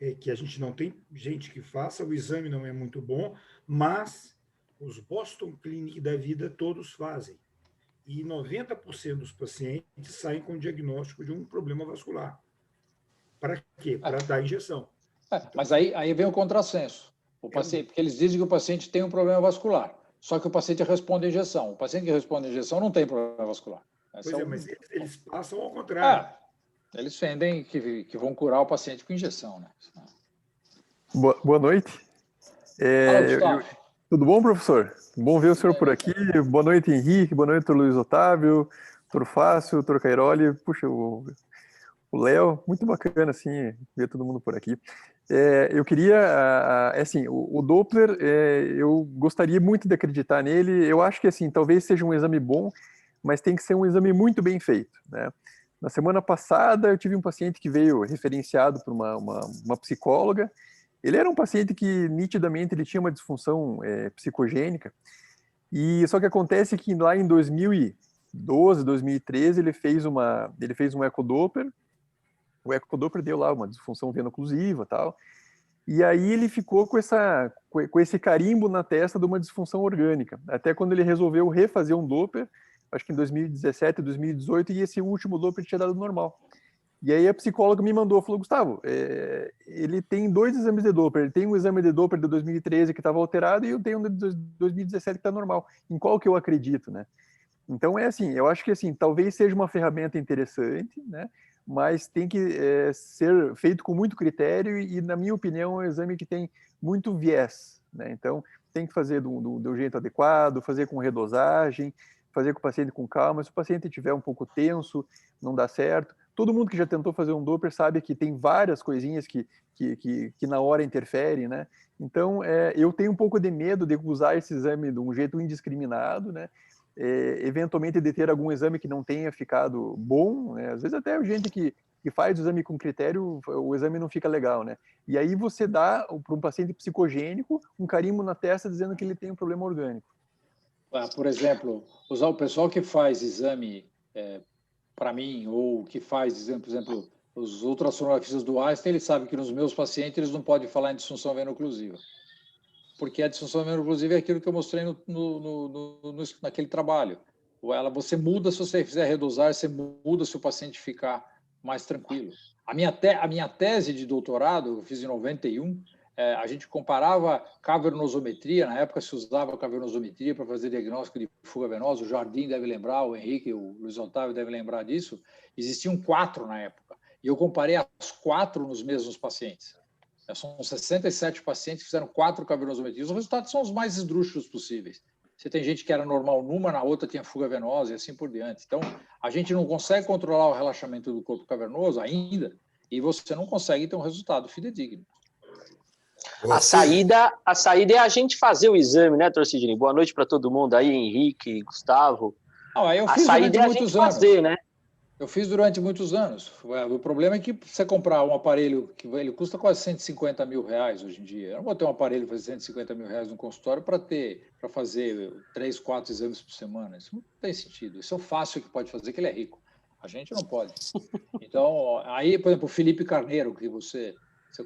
é que a gente não tem gente que faça, o exame não é muito bom, mas os Boston Clinic da vida todos fazem. E 90% dos pacientes saem com o diagnóstico de um problema vascular. Para quê? Para dar injeção. Mas aí vem o contrassenso. Porque eles dizem que o paciente tem um problema vascular, só que o paciente responde à injeção. O paciente que responde à injeção não tem problema vascular. Mas eles passam ao contrário. Eles vendem que vão curar o paciente com injeção, né? Boa noite. Tudo bom, professor? Bom ver o senhor por aqui. Boa noite, Henrique. Boa noite, Luiz Otávio, Dr. Fácio, Dr. Cairoli. Puxa, o Léo. Muito bacana, assim, ver todo mundo por aqui. Eu queria, assim, o Doppler, eu gostaria muito de acreditar nele. Eu acho que, assim, talvez seja um exame bom, mas tem que ser um exame muito bem feito, né? Na semana passada, eu tive um paciente que veio referenciado por uma psicóloga. Ele era um paciente que, nitidamente, ele tinha uma disfunção psicogênica. E só que acontece que lá em 2012, 2013, ele fez um ecodoppler. O ecodoppler deu lá uma disfunção veno-oclusiva e tal. E aí ele ficou com esse carimbo na testa de uma disfunção orgânica. Até quando ele resolveu refazer um Doppler, acho que em 2017, 2018, e esse último Doppler tinha dado normal. E aí a psicóloga me mandou, falou, Gustavo, ele tem 2 exames de Doppler, ele tem um exame de Doppler de 2013 que estava alterado e eu tenho um de 2017 que está normal. Em qual que eu acredito, né? Então assim, eu acho que assim, talvez seja uma ferramenta interessante, né? Mas tem que ser feito com muito critério e, na minha opinião, é um exame que tem muito viés, né? Então tem que fazer do jeito adequado, fazer com redosagem, fazer com o paciente com calma. Se o paciente estiver um pouco tenso, não dá certo. Todo mundo que já tentou fazer um Doppler sabe que tem várias coisinhas que na hora interferem, né? Então, eu tenho um pouco de medo de usar esse exame de um jeito indiscriminado, né? Eventualmente de ter algum exame que não tenha ficado bom, né? Às vezes até gente que faz o exame com critério, o exame não fica legal, né? E aí você dá para um paciente psicogênico um carimbo na testa dizendo que ele tem um problema orgânico. Por exemplo, usar o pessoal que faz exame para mim, ou que faz exame, por exemplo, os ultrassonografistas do Einstein, eles sabem que nos meus pacientes eles não podem falar em disfunção veno-oclusiva. Porque a disfunção veno-oclusiva é aquilo que eu mostrei naquele trabalho. Você muda se você fizer redosar, você muda se o paciente ficar mais tranquilo. A minha tese de doutorado, eu fiz em 91, a gente comparava cavernosometria, na época se usava cavernosometria para fazer diagnóstico de fuga venosa, o Jardim deve lembrar, o Henrique, o Luiz Otávio deve lembrar disso, existiam 4 na época, e eu comparei as 4 nos mesmos pacientes. São 67 pacientes que fizeram 4 cavernosometrias, os resultados são os mais esdrúxulos possíveis. Você tem gente que era normal numa, na outra tinha fuga venosa e assim por diante. Então, a gente não consegue controlar o relaxamento do corpo cavernoso ainda, e você não consegue ter um resultado fidedigno. A saída é a gente fazer o exame, né, doutor Sidney? Boa noite para todo mundo aí, Henrique, Gustavo. Eu fiz durante muitos anos. Fazer, né? Eu fiz durante muitos anos. O problema é que você comprar um aparelho que ele custa quase 150 mil reais hoje em dia. Eu não vou ter um aparelho que fazer 150 mil reais no consultório para fazer 3, 4 exames por semana. Isso não tem sentido. Isso é o fácil que pode fazer, que ele é rico. A gente não pode. Então, aí, por exemplo, o Felipe Carneiro, que você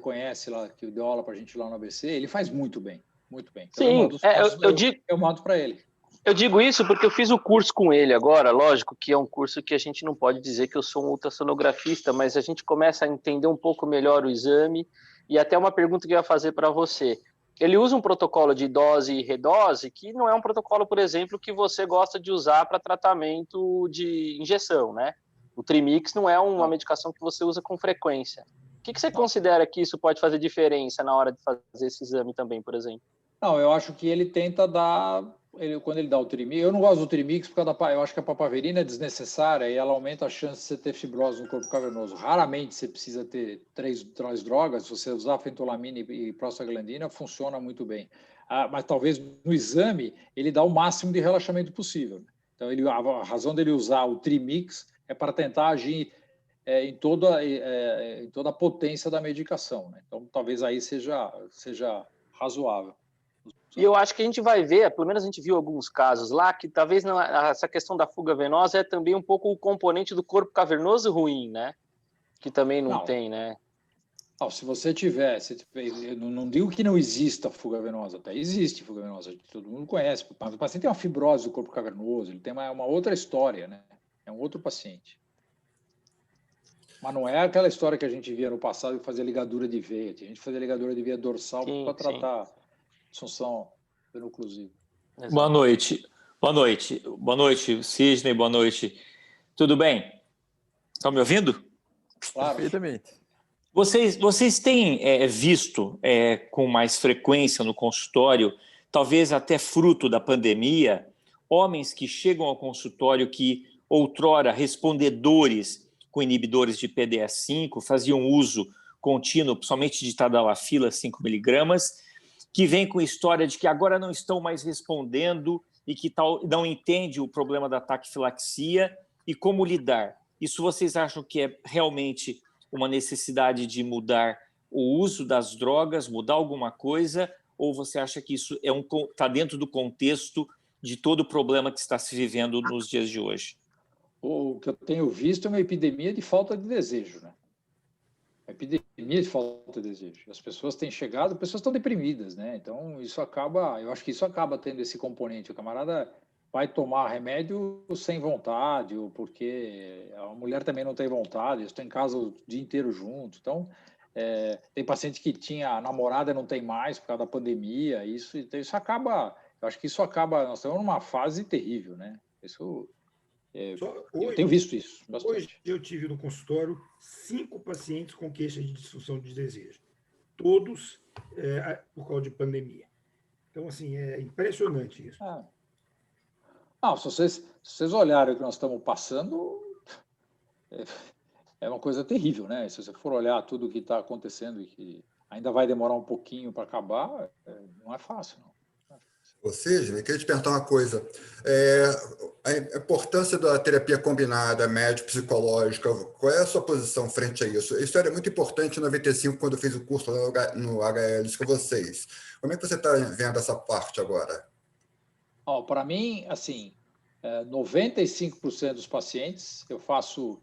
conhece lá, que deu aula para a gente lá no ABC, ele faz muito bem, muito bem. Então, sim, eu mando para ele. Eu digo isso porque eu fiz o curso com ele agora, lógico que é um curso que a gente não pode dizer que eu sou um ultrassonografista, mas a gente começa a entender um pouco melhor o exame e até uma pergunta que eu ia fazer para você. Ele usa um protocolo de dose e redose, que não é um protocolo, por exemplo, que você gosta de usar para tratamento de injeção, né? O Trimix não é uma medicação que você usa com frequência. O que você considera que isso pode fazer diferença na hora de fazer esse exame também, por exemplo? Não, eu acho que ele tenta dar... quando ele dá o Trimix... Eu não gosto do Trimix porque eu acho que a papaverina é desnecessária e ela aumenta a chance de você ter fibrose no corpo cavernoso. Raramente você precisa ter três drogas. Se você usar fentolamina e prostaglandina, funciona muito bem. Mas talvez no exame ele dá o máximo de relaxamento possível. Então, a razão dele usar o Trimix é para tentar agir em toda a potência da medicação, né? Então, talvez aí seja razoável. E eu acho que a gente vai ver, pelo menos a gente viu alguns casos lá, que talvez essa questão da fuga venosa é também um pouco o componente do corpo cavernoso ruim, né? Que também não tem, né? Não, se você tiver, eu não digo que não exista fuga venosa, até existe fuga venosa, todo mundo conhece. O paciente tem uma fibrose do corpo cavernoso, ele tem uma outra história, né? É um outro paciente. Mas não é aquela história que a gente via no passado de fazer ligadura de veia. A gente fazia ligadura de veia dorsal para tratar disfunção veno-oclusiva. Boa noite. Boa noite. Boa noite, Sidney. Boa noite. Tudo bem? Estão me ouvindo? Claro. Perfeitamente. Vocês têm visto com mais frequência no consultório, talvez até fruto da pandemia, homens que chegam ao consultório que outrora respondedores com inibidores de PDE5, faziam uso contínuo, somente de tadalafila 5 miligramas, que vem com história de que agora não estão mais respondendo e que não entende o problema da taquifilaxia e como lidar. Isso vocês acham que é realmente uma necessidade de mudar o uso das drogas, mudar alguma coisa, ou você acha que isso está dentro do contexto de todo o problema que está se vivendo nos dias de hoje? O que eu tenho visto é uma epidemia de falta de desejo, né? A epidemia de falta de desejo. As pessoas têm chegado, as pessoas estão deprimidas, né? Então, eu acho que isso acaba tendo esse componente. O camarada vai tomar remédio sem vontade, ou porque a mulher também não tem vontade, estou em casa o dia inteiro junto. Então, tem paciente que tinha namorada e não tem mais por causa da pandemia. Então, isso acaba, eu acho que isso acaba, nós estamos numa fase terrível, né? Eu tenho visto isso bastante. Hoje eu tive no consultório 5 pacientes com queixa de disfunção de desejo. Todos por causa de pandemia. Então, assim, é impressionante isso. Não, se vocês olharem o que nós estamos passando, é uma coisa terrível, né? Se você for olhar tudo o que está acontecendo e que ainda vai demorar um pouquinho para acabar, não é fácil, não. Ou seja, eu queria te perguntar uma coisa. A importância da terapia combinada, médico-psicológica, qual é a sua posição frente a isso? Isso era muito importante no VT5, quando eu fiz o curso no HL com vocês. Como é que você está vendo essa parte agora? Para mim, assim, 95% dos pacientes, eu faço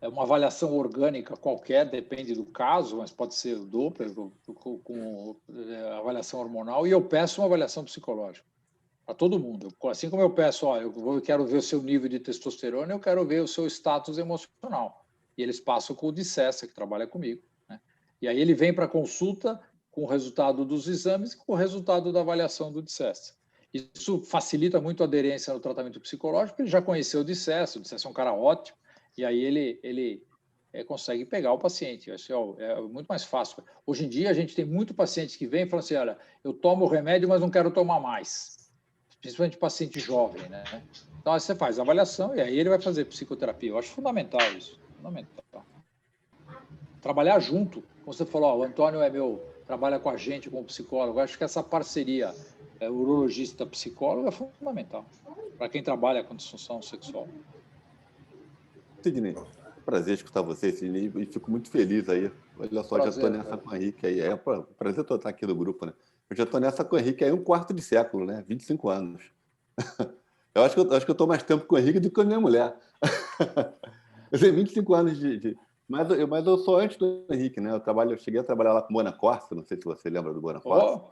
uma avaliação orgânica qualquer, depende do caso, mas pode ser o Doppler com avaliação hormonal, e eu peço uma avaliação psicológica para todo mundo. Assim como eu peço, eu quero ver o seu nível de testosterona, eu quero ver o seu status emocional. E eles passam com o Dicessa, que trabalha comigo, né? E aí ele vem para a consulta com o resultado dos exames e com o resultado da avaliação do Dicessa. Isso facilita muito a aderência no tratamento psicológico, porque ele já conheceu o Dicessa é um cara ótimo, e aí ele consegue pegar o paciente. É muito mais fácil. Hoje em dia, a gente tem muito paciente que vem e fala assim, olha, eu tomo o remédio, mas não quero tomar mais. Principalmente paciente jovem, né? Então, aí você faz a avaliação e aí ele vai fazer psicoterapia. Eu acho fundamental isso. Fundamental. Trabalhar junto. Como você falou, o Antônio trabalha com a gente como psicólogo. Eu acho que essa parceria urologista-psicólogo é fundamental para quem trabalha com disfunção sexual. Sidney, prazer escutar você, Sidney, e fico muito feliz aí. Olha só, já estou nessa com o Henrique aí. É um prazer estar aqui no grupo, né? Eu já estou nessa com o Henrique aí 1/4 de século, né? 25 anos. Eu acho que eu estou mais tempo com o Henrique do que com a minha mulher. Eu tenho 25 anos mas eu sou antes do Henrique, né? Eu cheguei a trabalhar lá com o Bonacorsi, não sei se você lembra do Bonacorsi.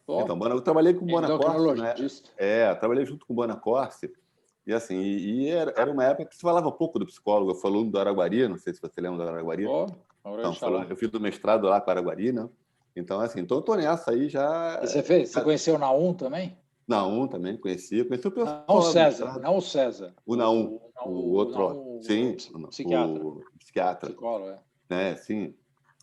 Então, eu trabalhei com o Bonacorsi, né? Trabalhei junto com o Bonacorsi. E assim, era uma época que se falava pouco do psicólogo, falando do Araguari, não sei se você lembra do Araguari. Então, eu fiz o mestrado lá com Araguari, né? Então, assim, então eu tô nessa aí já... E você conheceu o Naum também? Naum também, conheci o pessoal. Não o César, não o César. O Naum, o outro, sim, psiquiatra. o psiquiatra. Psicólogo, sim.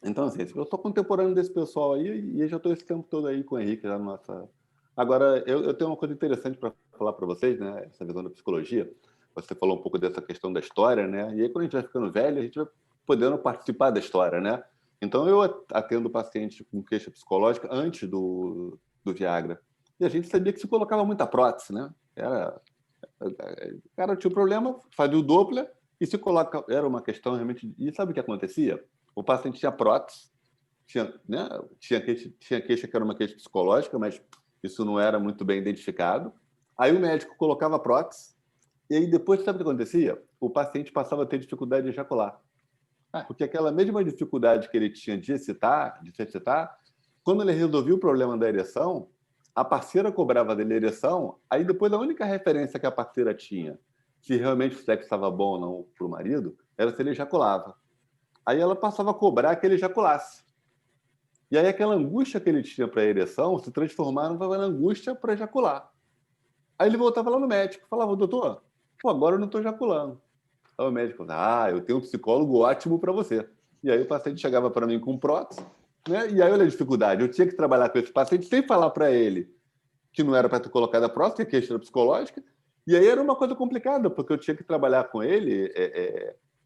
Então, assim, eu sou contemporâneo desse pessoal aí e já estou esse tempo todo aí com o Henrique já na nossa... Agora, eu tenho uma coisa interessante para falar para vocês, né? Essa visão da psicologia. Você falou um pouco dessa questão da história, né? E aí, quando a gente vai ficando velho, a gente vai podendo participar da história, né? Então, eu atendo paciente com queixa psicológica antes do Viagra. E a gente sabia que se colocava muita prótese, né? O cara tinha um problema, fazia o Doppler e se coloca... Era uma questão realmente... E sabe o que acontecia? O paciente tinha prótese, tinha queixa que era uma queixa psicológica, mas isso não era muito bem identificado. Aí o médico colocava a prótese e aí depois, sabe o que acontecia? O paciente passava a ter dificuldade de ejacular. Porque aquela mesma dificuldade que ele tinha de se excitar, quando ele resolvia o problema da ereção, a parceira cobrava dele a ereção, aí depois a única referência que a parceira tinha, se realmente o sexo estava bom ou não para o marido, era se ele ejaculava. Aí ela passava a cobrar que ele ejaculasse. E aí aquela angústia que ele tinha para a ereção se transformava na angústia para ejacular. Aí ele voltava lá no médico, falava, doutor, agora eu não estou ejaculando. Aí o médico falava, eu tenho um psicólogo ótimo para você. E aí o paciente chegava para mim com prótese, né? E aí olha a dificuldade, eu tinha que trabalhar com esse paciente sem falar para ele que não era para ter colocado a prótese, que a queixa era psicológica. E aí era uma coisa complicada, porque eu tinha que trabalhar com ele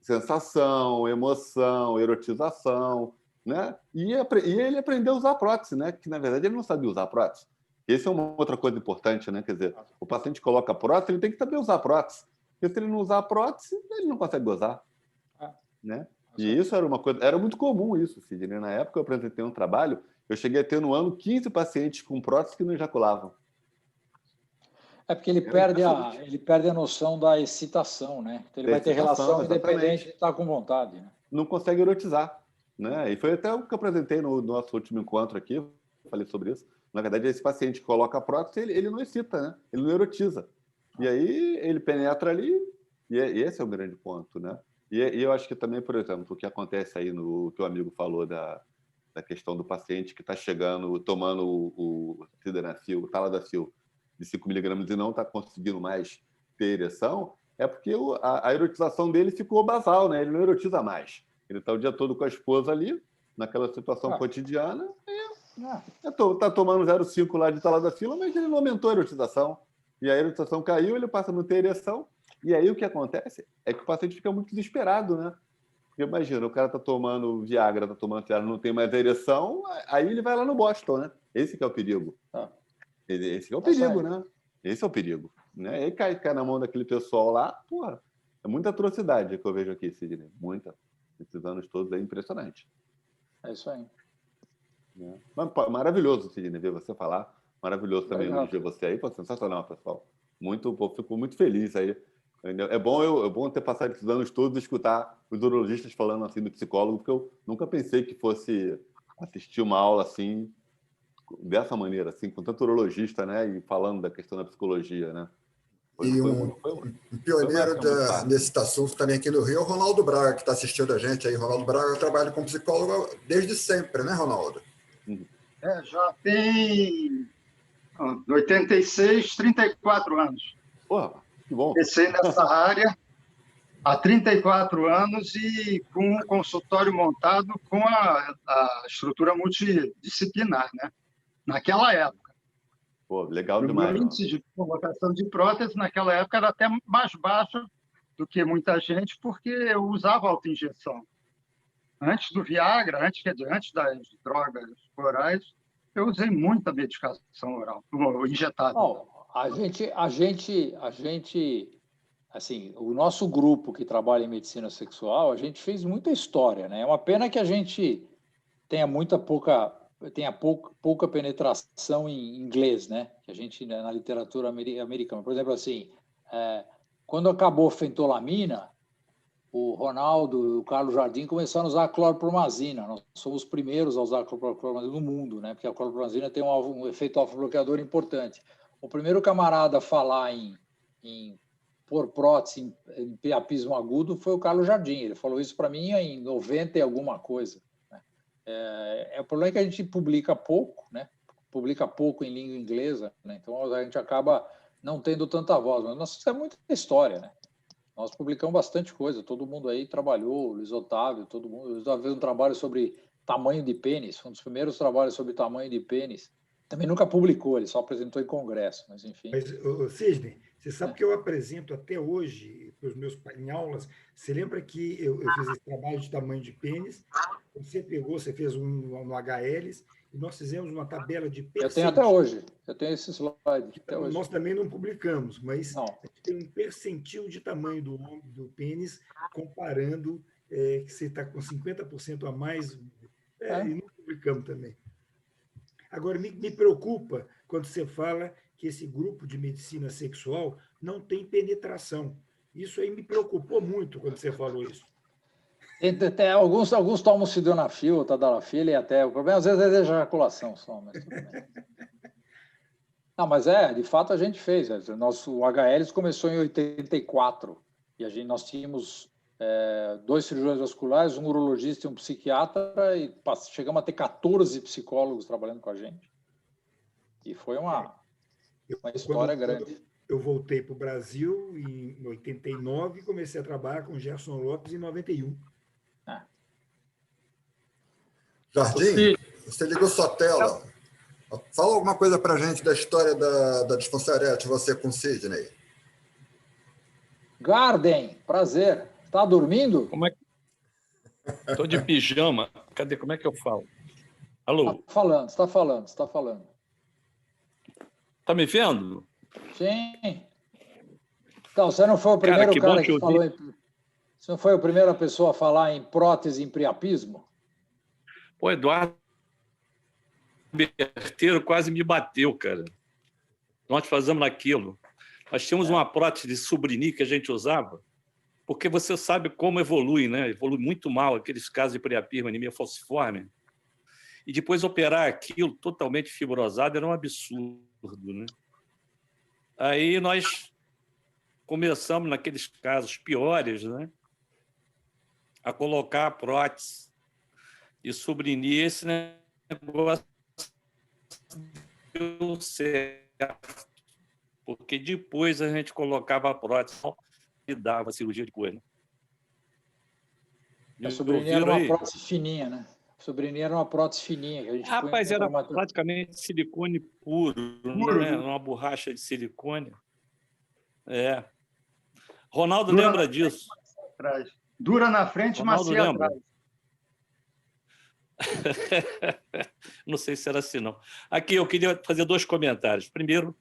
sensação, emoção, erotização, né? E ele aprendeu a usar a prótese, né? Que na verdade ele não sabia usar a prótese. Essa é uma outra coisa importante, né? Quer dizer, o paciente coloca a prótese, ele tem que saber usar a prótese. Porque se ele não usar a prótese, ele não consegue gozar, né? E isso era uma coisa, era muito comum isso, Sidney. Na época eu apresentei um trabalho, eu cheguei a ter no ano 15 pacientes com prótese que não ejaculavam. É porque ele perde a noção da excitação, né? Então ele vai ter relação independente de estar com vontade. Né? Não consegue erotizar, né? E foi até o que eu apresentei no nosso último encontro aqui, eu falei sobre isso. Na verdade, esse paciente que coloca a prótese, ele não excita, né? Ele não erotiza. E aí ele penetra ali, e esse é o grande ponto, né? E eu acho que também, por exemplo, o que acontece aí no que o amigo falou da questão do paciente que está chegando, tomando o sildenafil, o taladacil, de 5 miligramas e não está conseguindo mais ter ereção, é porque a erotização dele ficou basal, né? Ele não erotiza mais. Ele está o dia todo com a esposa ali, naquela situação cotidiana, e está tomando 0,5 lá de taladacil, mas ele não aumentou a erotização. E a erotização caiu, ele passa a não ter ereção. E aí o que acontece é que o paciente fica muito desesperado, né? Porque imagina, o cara está tomando Viagra, não tem mais ereção, aí ele vai lá no Boston, né? Esse que é o perigo. Esse é o perigo, né? Esse é o perigo. Né? E cai na mão daquele pessoal lá, porra, é muita atrocidade que eu vejo aqui, Sidney. Muita. Esses anos todos é impressionante. É isso aí. Né? Mas, maravilhoso, Sidney, ver você falar. Maravilhoso também ver você aí. Pô, sensacional, pessoal. Fico muito feliz aí. É bom ter passado esses anos todos e escutar os urologistas falando assim do psicólogo, porque eu nunca pensei que fosse assistir uma aula assim, dessa maneira, assim, com tanto urologista, né, e falando da questão da psicologia, né. Um pioneiro nesse assunto também aqui no Rio é o Ronaldo Braga, que está assistindo a gente aí. Ronaldo Braga trabalha como psicólogo desde sempre, né, Ronaldo? Já tem 86, 34 anos. Porra, que bom. Comecei nessa área há 34 anos e com um consultório montado com a estrutura multidisciplinar, né? Naquela época. Pô, legal demais. O índice de colocação de prótese naquela época era até mais baixo do que muita gente, porque eu usava autoinjeção. Antes do Viagra, antes das drogas orais, eu usei muita medicação oral, injetável. Bom, a gente, assim, o nosso grupo que trabalha em medicina sexual, a gente fez muita história, né? É uma pena que a gente tenha pouca penetração em inglês, né? Que a gente, na literatura americana, por exemplo, assim, quando acabou a fentolamina, o Ronaldo e o Carlos Jardim começaram a usar a clorpromazina. Nós somos os primeiros a usar a clorpromazina no mundo, né? Porque a clorpromazina tem um efeito alfa-bloqueador importante. O primeiro camarada a falar em pôr prótese em priapismo agudo foi o Carlos Jardim. Ele falou isso para mim em 90 e alguma coisa. O problema é que a gente publica pouco, né? Publica pouco em língua inglesa, né? Então a gente acaba não tendo tanta voz, mas nós temos muita história, né? Nós publicamos bastante coisa, todo mundo aí trabalhou, Luiz Otávio, todo mundo. Luiz Otávio fez um trabalho sobre tamanho de pênis, foi um dos primeiros trabalhos sobre tamanho de pênis. Também nunca publicou, ele só apresentou em congresso, mas enfim. Mas, Sidney, você sabe que eu apresento até hoje para os meus em aulas. Você lembra que eu fiz esse trabalho de tamanho de pênis? Você fez um no HLs, e nós fizemos uma tabela de percentil. Eu tenho até hoje, eu tenho esse slide até hoje. Nós também não publicamos, mas não. a gente tem um percentil de tamanho do pênis, comparando que você está com 50% a mais, e não publicamos também. Agora, me preocupa quando você fala que esse grupo de medicina sexual não tem penetração. Isso aí me preocupou muito quando você falou isso. Tem alguns tomam sildenafil, tadalafil, e até o problema às vezes é a ejaculação só. Mas não, mas de fato a gente fez. O HLs começou em 84 e nós tínhamos 2 cirurgiões vasculares, um urologista e um psiquiatra, e chegamos a ter 14 psicólogos trabalhando com a gente. E foi uma história grande. Eu voltei para o Brasil em 89 e comecei a trabalhar com Gerson Lopes em 91. Jardim, você ligou sua tela. Fala alguma coisa para a gente da história da disfunção erétil, você com Sidney. Garden, prazer. Está dormindo? Estou de pijama. Cadê? Como é que eu falo? Alô? Está falando. Está me vendo? Sim. Então, você não foi o primeiro cara que falou Você não foi a primeira pessoa a falar em prótese em priapismo? O Eduardo Berteiro quase me bateu, cara. Nós fazemos aquilo. Nós tínhamos uma prótese de Subrini que a gente usava, porque você sabe como evolui, né? Evolui muito mal aqueles casos de priapismo, anemia falciforme. E depois operar aquilo totalmente fibrosado era um absurdo, né? Aí nós começamos, naqueles casos piores, né, a colocar a prótese e Subrini. Esse negócio deu certo, porque depois a gente colocava a prótese e dava a cirurgia de coelho. A Subrini era uma prótese fininha, né? A Subrini era uma prótese fininha. Que a gente Rapaz, era praticamente silicone puro, né? Uma borracha de silicone. Ronaldo lembra disso. Dura na frente, macia atrás. Não sei se era assim, não. Aqui eu queria fazer 2 comentários. Primeiro,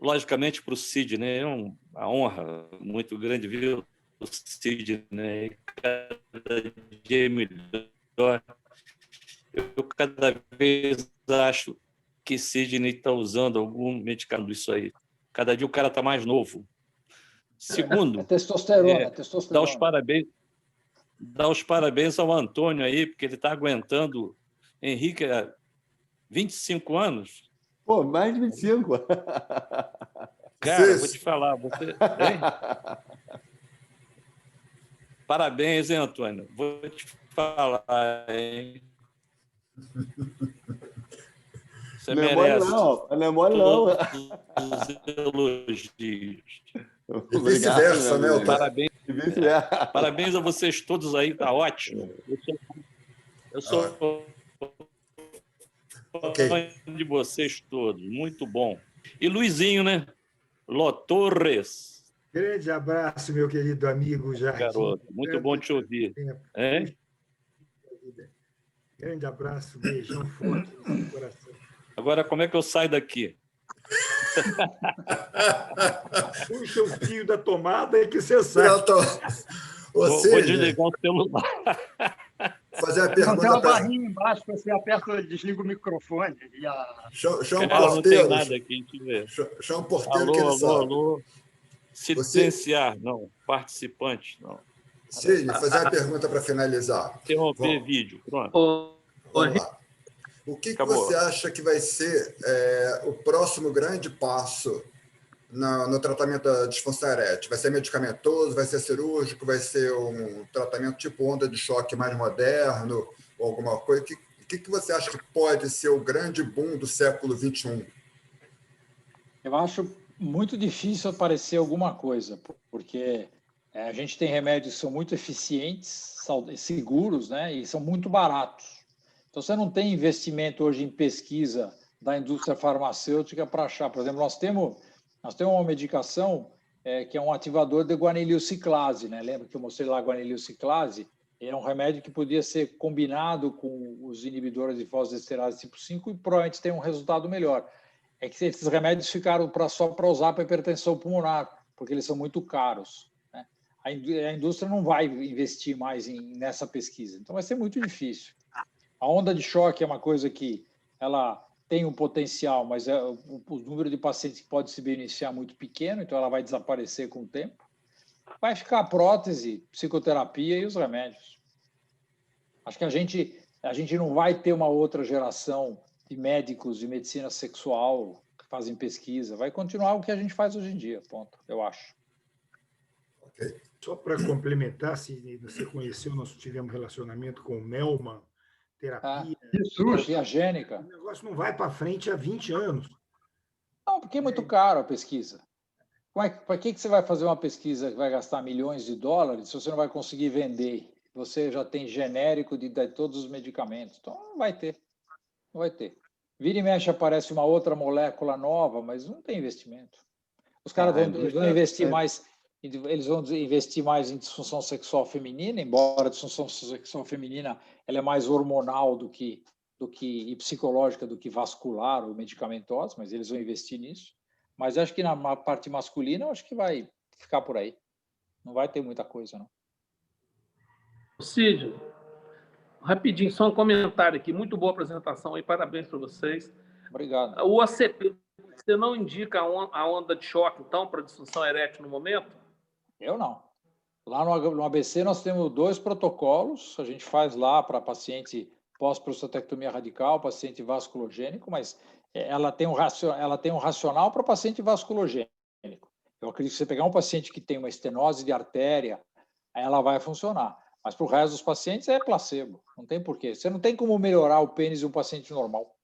logicamente, para o Sidney, é uma honra muito grande ver o Sidney cada dia melhor. Eu cada vez acho que Sidney está usando algum medicamento disso aí. Cada dia o cara está mais novo. Segundo, testosterona. Dá os parabéns ao Antônio aí, porque ele está aguentando Henrique há 25 anos. Pô, mais de 25. Cara, vou te falar. Você... Parabéns, hein, Antônio? Vou te falar, hein? Você não merece. Não é mole, não. Os elogios. E vice-versa, né? Parabéns a vocês todos aí, tá ótimo. Eu sou fã de vocês todos, muito bom. E Luizinho, né? Ló Torres. Grande abraço, meu querido amigo Jardim. Garoto, muito bom te ouvir. Grande abraço, beijão forte no coração. Agora, como é que eu saio daqui? Puxa o fio da tomada e que você sai. Vou desligar o celular. Fazer a pergunta. Tem uma barrinha embaixo que você aperta, desliga o microfone. Chama o porteiro. Não tem nada aqui, chama o porteiro. Alô. Silenciar, não. Participante, não. Sim, fazer a pergunta para finalizar. Interromper vídeo, pronto. Vamos lá. O que você acha que vai ser o próximo grande passo no tratamento da disfunção erétil? Vai ser medicamentoso, vai ser cirúrgico, vai ser um tratamento tipo onda de choque mais moderno, ou alguma coisa? O que você acha que pode ser o grande boom do século XXI? Eu acho muito difícil aparecer alguma coisa, porque a gente tem remédios que são muito eficientes, seguros, né, e são muito baratos. Então, você não tem investimento hoje em pesquisa da indústria farmacêutica para achar. Por exemplo, nós temos uma medicação que é um ativador de guanilociclase, né? Lembra que eu mostrei lá a guanilociclase? É um remédio que podia ser combinado com os inibidores de fosfodiesterase tipo 5 e provavelmente tem um resultado melhor. É que esses remédios ficaram só para usar para hipertensão pulmonar, porque eles são muito caros, né? A indústria não vai investir mais nessa pesquisa, então vai ser muito difícil. A onda de choque é uma coisa que ela tem um potencial, mas o número de pacientes que pode se beneficiar é muito pequeno, então ela vai desaparecer com o tempo. Vai ficar a prótese, psicoterapia e os remédios. Acho que a gente não vai ter uma outra geração de médicos de medicina sexual que fazem pesquisa. Vai continuar o que a gente faz hoje em dia, ponto, eu acho. Okay. Só para complementar, se você conheceu, nós tivemos relacionamento com o Melman, terapia gênica. O negócio não vai para frente há 20 anos. Não, porque é muito caro a pesquisa. Para que você vai fazer uma pesquisa que vai gastar milhões de dólares se você não vai conseguir vender? Você já tem genérico de todos os medicamentos. Então, não vai ter. Não vai ter. Vira e mexe aparece uma outra molécula nova, mas não tem investimento. Os caras vão investir mais. Eles vão investir mais em disfunção sexual feminina, embora a disfunção sexual feminina ela é mais hormonal do que e psicológica do que vascular ou medicamentosa, mas eles vão investir nisso. Mas acho que na parte masculina, eu acho que vai ficar por aí. Não vai ter muita coisa, não. Cid, rapidinho, só um comentário aqui. Muito boa apresentação aí, parabéns para vocês. Obrigado. O ACP, você não indica a onda de choque, então, para disfunção erétil no momento? Eu não. Lá no ABC nós temos 2 protocolos, a gente faz lá para paciente pós-prostatectomia radical, paciente vasculogênico, mas ela tem um racional para paciente vasculogênico. Eu acredito que você pegar um paciente que tem uma estenose de artéria, ela vai funcionar. Mas para o resto dos pacientes é placebo, não tem porquê. Você não tem como melhorar o pênis de um paciente normal.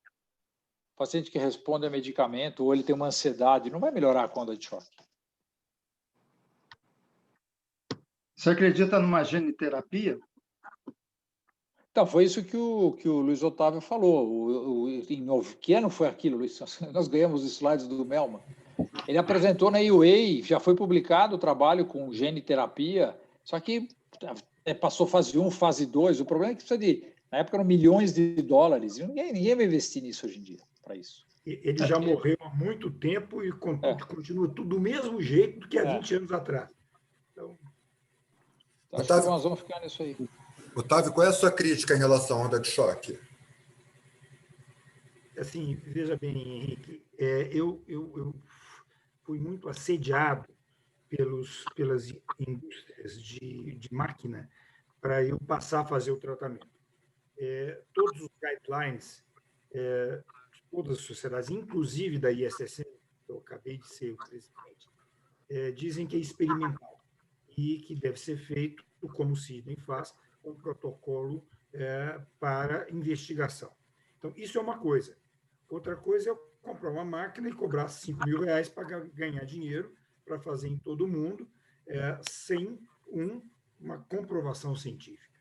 O paciente que responde a medicamento ou ele tem uma ansiedade, não vai melhorar com a onda de choque. Você acredita numa geniterapia? Então, foi isso que o Luiz Otávio falou. Que ano foi aquilo, Luiz? Nós ganhamos os slides do Melman. Ele apresentou na UA, já foi publicado o trabalho com geniterapia, só que passou fase 1, fase 2. O problema é que precisa na época eram milhões de dólares. E ninguém vai investir nisso hoje em dia, para isso. Ele já morreu há muito tempo e continua tudo do mesmo jeito do que há 20 anos atrás. Então, acho que nós vamos ficar nisso aí. Otávio, qual é a sua crítica em relação à onda de choque? Assim, veja bem, Henrique, eu fui muito assediado pelas indústrias de máquina para eu passar a fazer o tratamento. Todos os guidelines, todas as sociedades, inclusive da ISSN, que eu acabei de ser o presidente, dizem que é experimental e que deve ser feito, como o Sidney faz, um protocolo para investigação. Então, isso é uma coisa. Outra coisa é eu comprar uma máquina e cobrar R$5.000 para ganhar dinheiro para fazer em todo mundo, sem uma comprovação científica.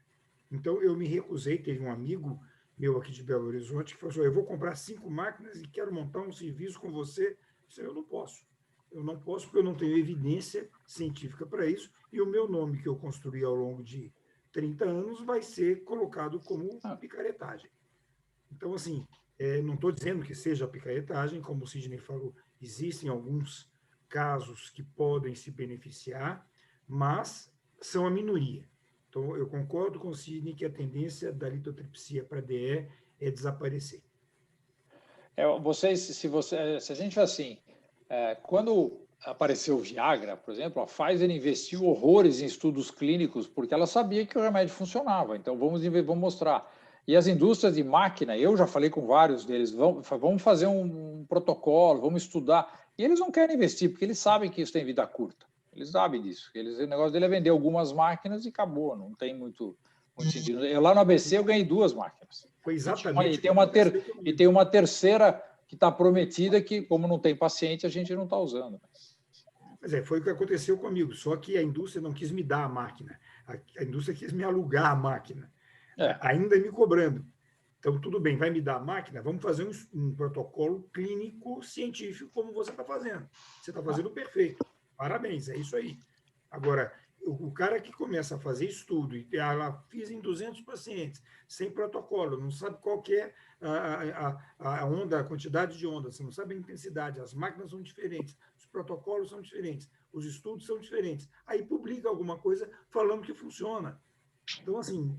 Então, eu me recusei. Teve um amigo meu aqui de Belo Horizonte que falou assim, eu vou comprar 5 máquinas e quero montar um serviço com você. Eu disse, eu não posso. Eu não posso porque eu não tenho evidência científica para isso e o meu nome que eu construí ao longo de 30 anos vai ser colocado como picaretagem. Então, assim, não estou dizendo que seja picaretagem, como o Sidney falou, existem alguns casos que podem se beneficiar, mas são a minoria. Então, eu concordo com o Sidney que a tendência da litotripsia para DE é desaparecer. Se a gente assim, quando apareceu o Viagra, por exemplo, a Pfizer investiu horrores em estudos clínicos porque ela sabia que o remédio funcionava. Então, vamos mostrar. E as indústrias de máquina, eu já falei com vários deles, vamos fazer um protocolo, vamos estudar. E eles não querem investir, porque eles sabem que isso tem vida curta. Eles sabem disso. O negócio dele é vender algumas máquinas e acabou, não tem muito sentido. Eu, lá no ABC eu ganhei 2 máquinas. Foi exatamente. E tem uma terceira que está prometida que, como não tem paciente, a gente não está usando. Mas foi o que aconteceu comigo, só que a indústria não quis me dar a máquina. A indústria quis me alugar a máquina, ainda me cobrando. Então, tudo bem, vai me dar a máquina, vamos fazer um protocolo clínico científico como você está fazendo. Você está fazendo perfeito. Parabéns, é isso aí. Agora, o cara que começa a fazer estudo e fiz em 200 pacientes, sem protocolo, não sabe qual que é a onda, a quantidade de ondas, você não sabe a intensidade, as máquinas são diferentes, os protocolos são diferentes, os estudos são diferentes. Aí publica alguma coisa falando que funciona. Então, assim,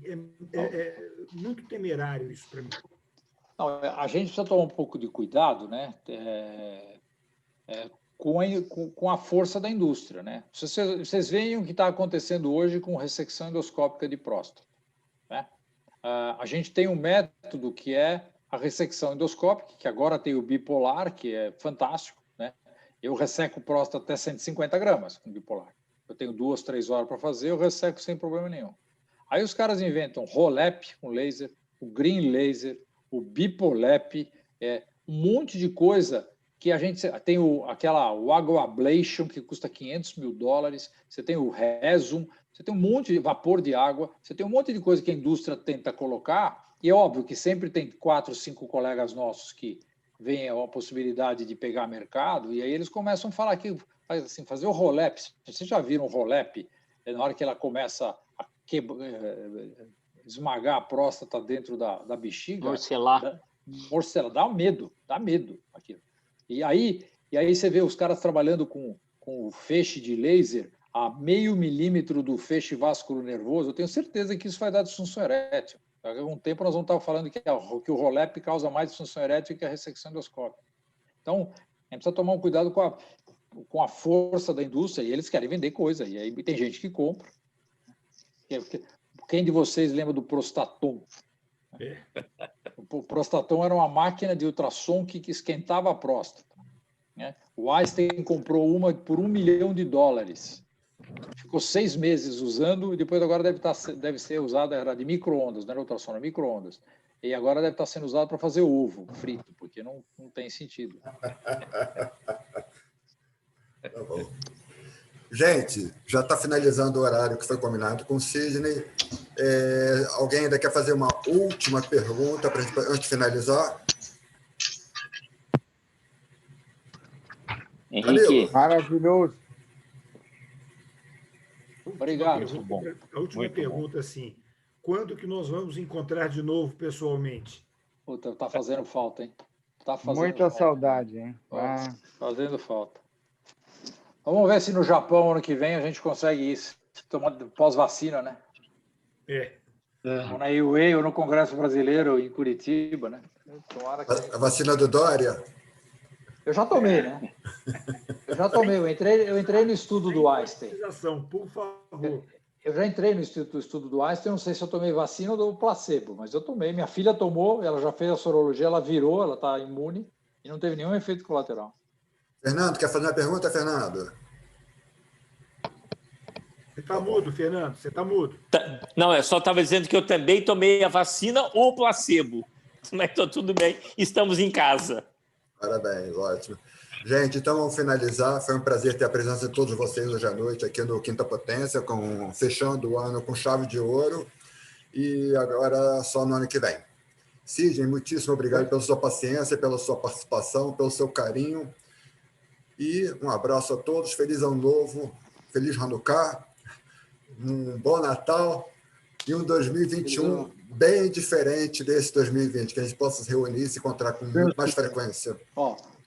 é muito temerário isso para mim. Não, a gente precisa tomar um pouco de cuidado, né? Com a força da indústria, né? Vocês veem o que está acontecendo hoje com ressecção endoscópica de próstata, né? A gente tem um método que é a ressecção endoscópica, que agora tem o bipolar, que é fantástico, né? Eu resseco próstata até 150 gramas com bipolar. Eu tenho 2, 3 horas para fazer, eu resseco sem problema nenhum. Aí os caras inventam ROLAP, um laser, o Green Laser, o Bipolap, um monte de coisa que a gente tem o Aguablation, que custa $500 mil, você tem o Resum, você tem um monte de vapor de água, você tem um monte de coisa que a indústria tenta colocar, e é óbvio que sempre tem 4, 5 colegas nossos que veem a possibilidade de pegar mercado, e aí eles começam a falar que, assim, fazer o ROLAP. Vocês já viram o ROLAP? Na hora que ela começa a esmagar a próstata dentro da bexiga. Morcelar. Dá medo aquilo. E aí você vê os caras trabalhando com o feixe de laser a 0,5 milímetro do feixe vasculo nervoso. Eu tenho certeza que isso vai dar disfunção erétil. Daqui a algum tempo nós vamos estar falando que o ROLAP causa mais disfunção erétil que a ressecção endoscópica. Então, a gente precisa tomar um cuidado com a força da indústria, e eles querem vender coisa, e aí tem gente que compra. Quem de vocês lembra do Prostaton? O Prostaton era uma máquina de ultrassom que esquentava a próstata, né? O Einstein comprou uma por $1 milhão. Ficou 6 meses usando, e depois agora deve ser usada, era de micro-ondas, não era ultrassom, era micro-ondas. E agora deve estar sendo usado para fazer ovo frito, porque não tem sentido. Tá bom. Gente, já está finalizando o horário que foi combinado com o Sidney. Alguém ainda quer fazer uma última pergunta antes de finalizar? Henrique. Maravilhoso. Obrigado. A última pergunta, assim, quando que nós vamos encontrar de novo pessoalmente? Puta, tá fazendo falta, hein? Muita saudade, hein? Fazendo falta. Vamos ver se no Japão, ano que vem, a gente consegue isso. Tomando pós-vacina, né? Ou na IUE, ou no Congresso Brasileiro, em Curitiba, né? A vacina do Dória? Eu já tomei, né? Eu entrei no estudo do Einstein. Por favor. Eu já entrei no estudo do Einstein, não sei se eu tomei vacina ou do placebo, mas eu tomei. Minha filha tomou, ela já fez a sorologia, ela virou, ela está imune e não teve nenhum efeito colateral. Fernando, quer fazer uma pergunta, Fernando? Você está mudo, Fernando, você está mudo. Não, eu só estava dizendo que eu também tomei a vacina ou placebo. Mas está tudo bem, estamos em casa. Parabéns, ótimo. Gente, então vamos finalizar. Foi um prazer ter a presença de todos vocês hoje à noite aqui no Quinta Potência, fechando o ano com chave de ouro, e agora só no ano que vem. Sidney, muitíssimo obrigado pela sua paciência, pela sua participação, pelo seu carinho. E um abraço a todos, feliz ano novo, feliz Hanukkah, um bom Natal e um 2021 bem diferente desse 2020, que a gente possa se reunir e se encontrar com muito mais frequência.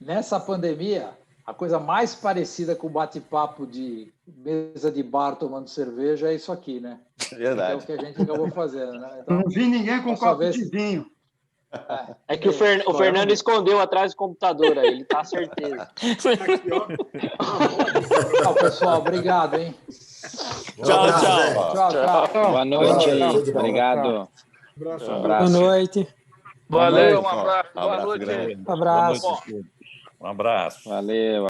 Nessa pandemia, a coisa mais parecida com o bate-papo de mesa de bar tomando cerveja é isso aqui, né? Verdade. É o que a gente acabou fazendo, né? Então, não vi ninguém com copo de vinho. É que o Fernando escondeu atrás do computador, aí ele tá certeza. Tchau, pessoal. Obrigado, hein? Tchau. Boa noite. Obrigado. Abraço. Boa noite. Valeu, um abraço. Boa noite. Grande. Abraço. Boa noite. Um abraço. Valeu.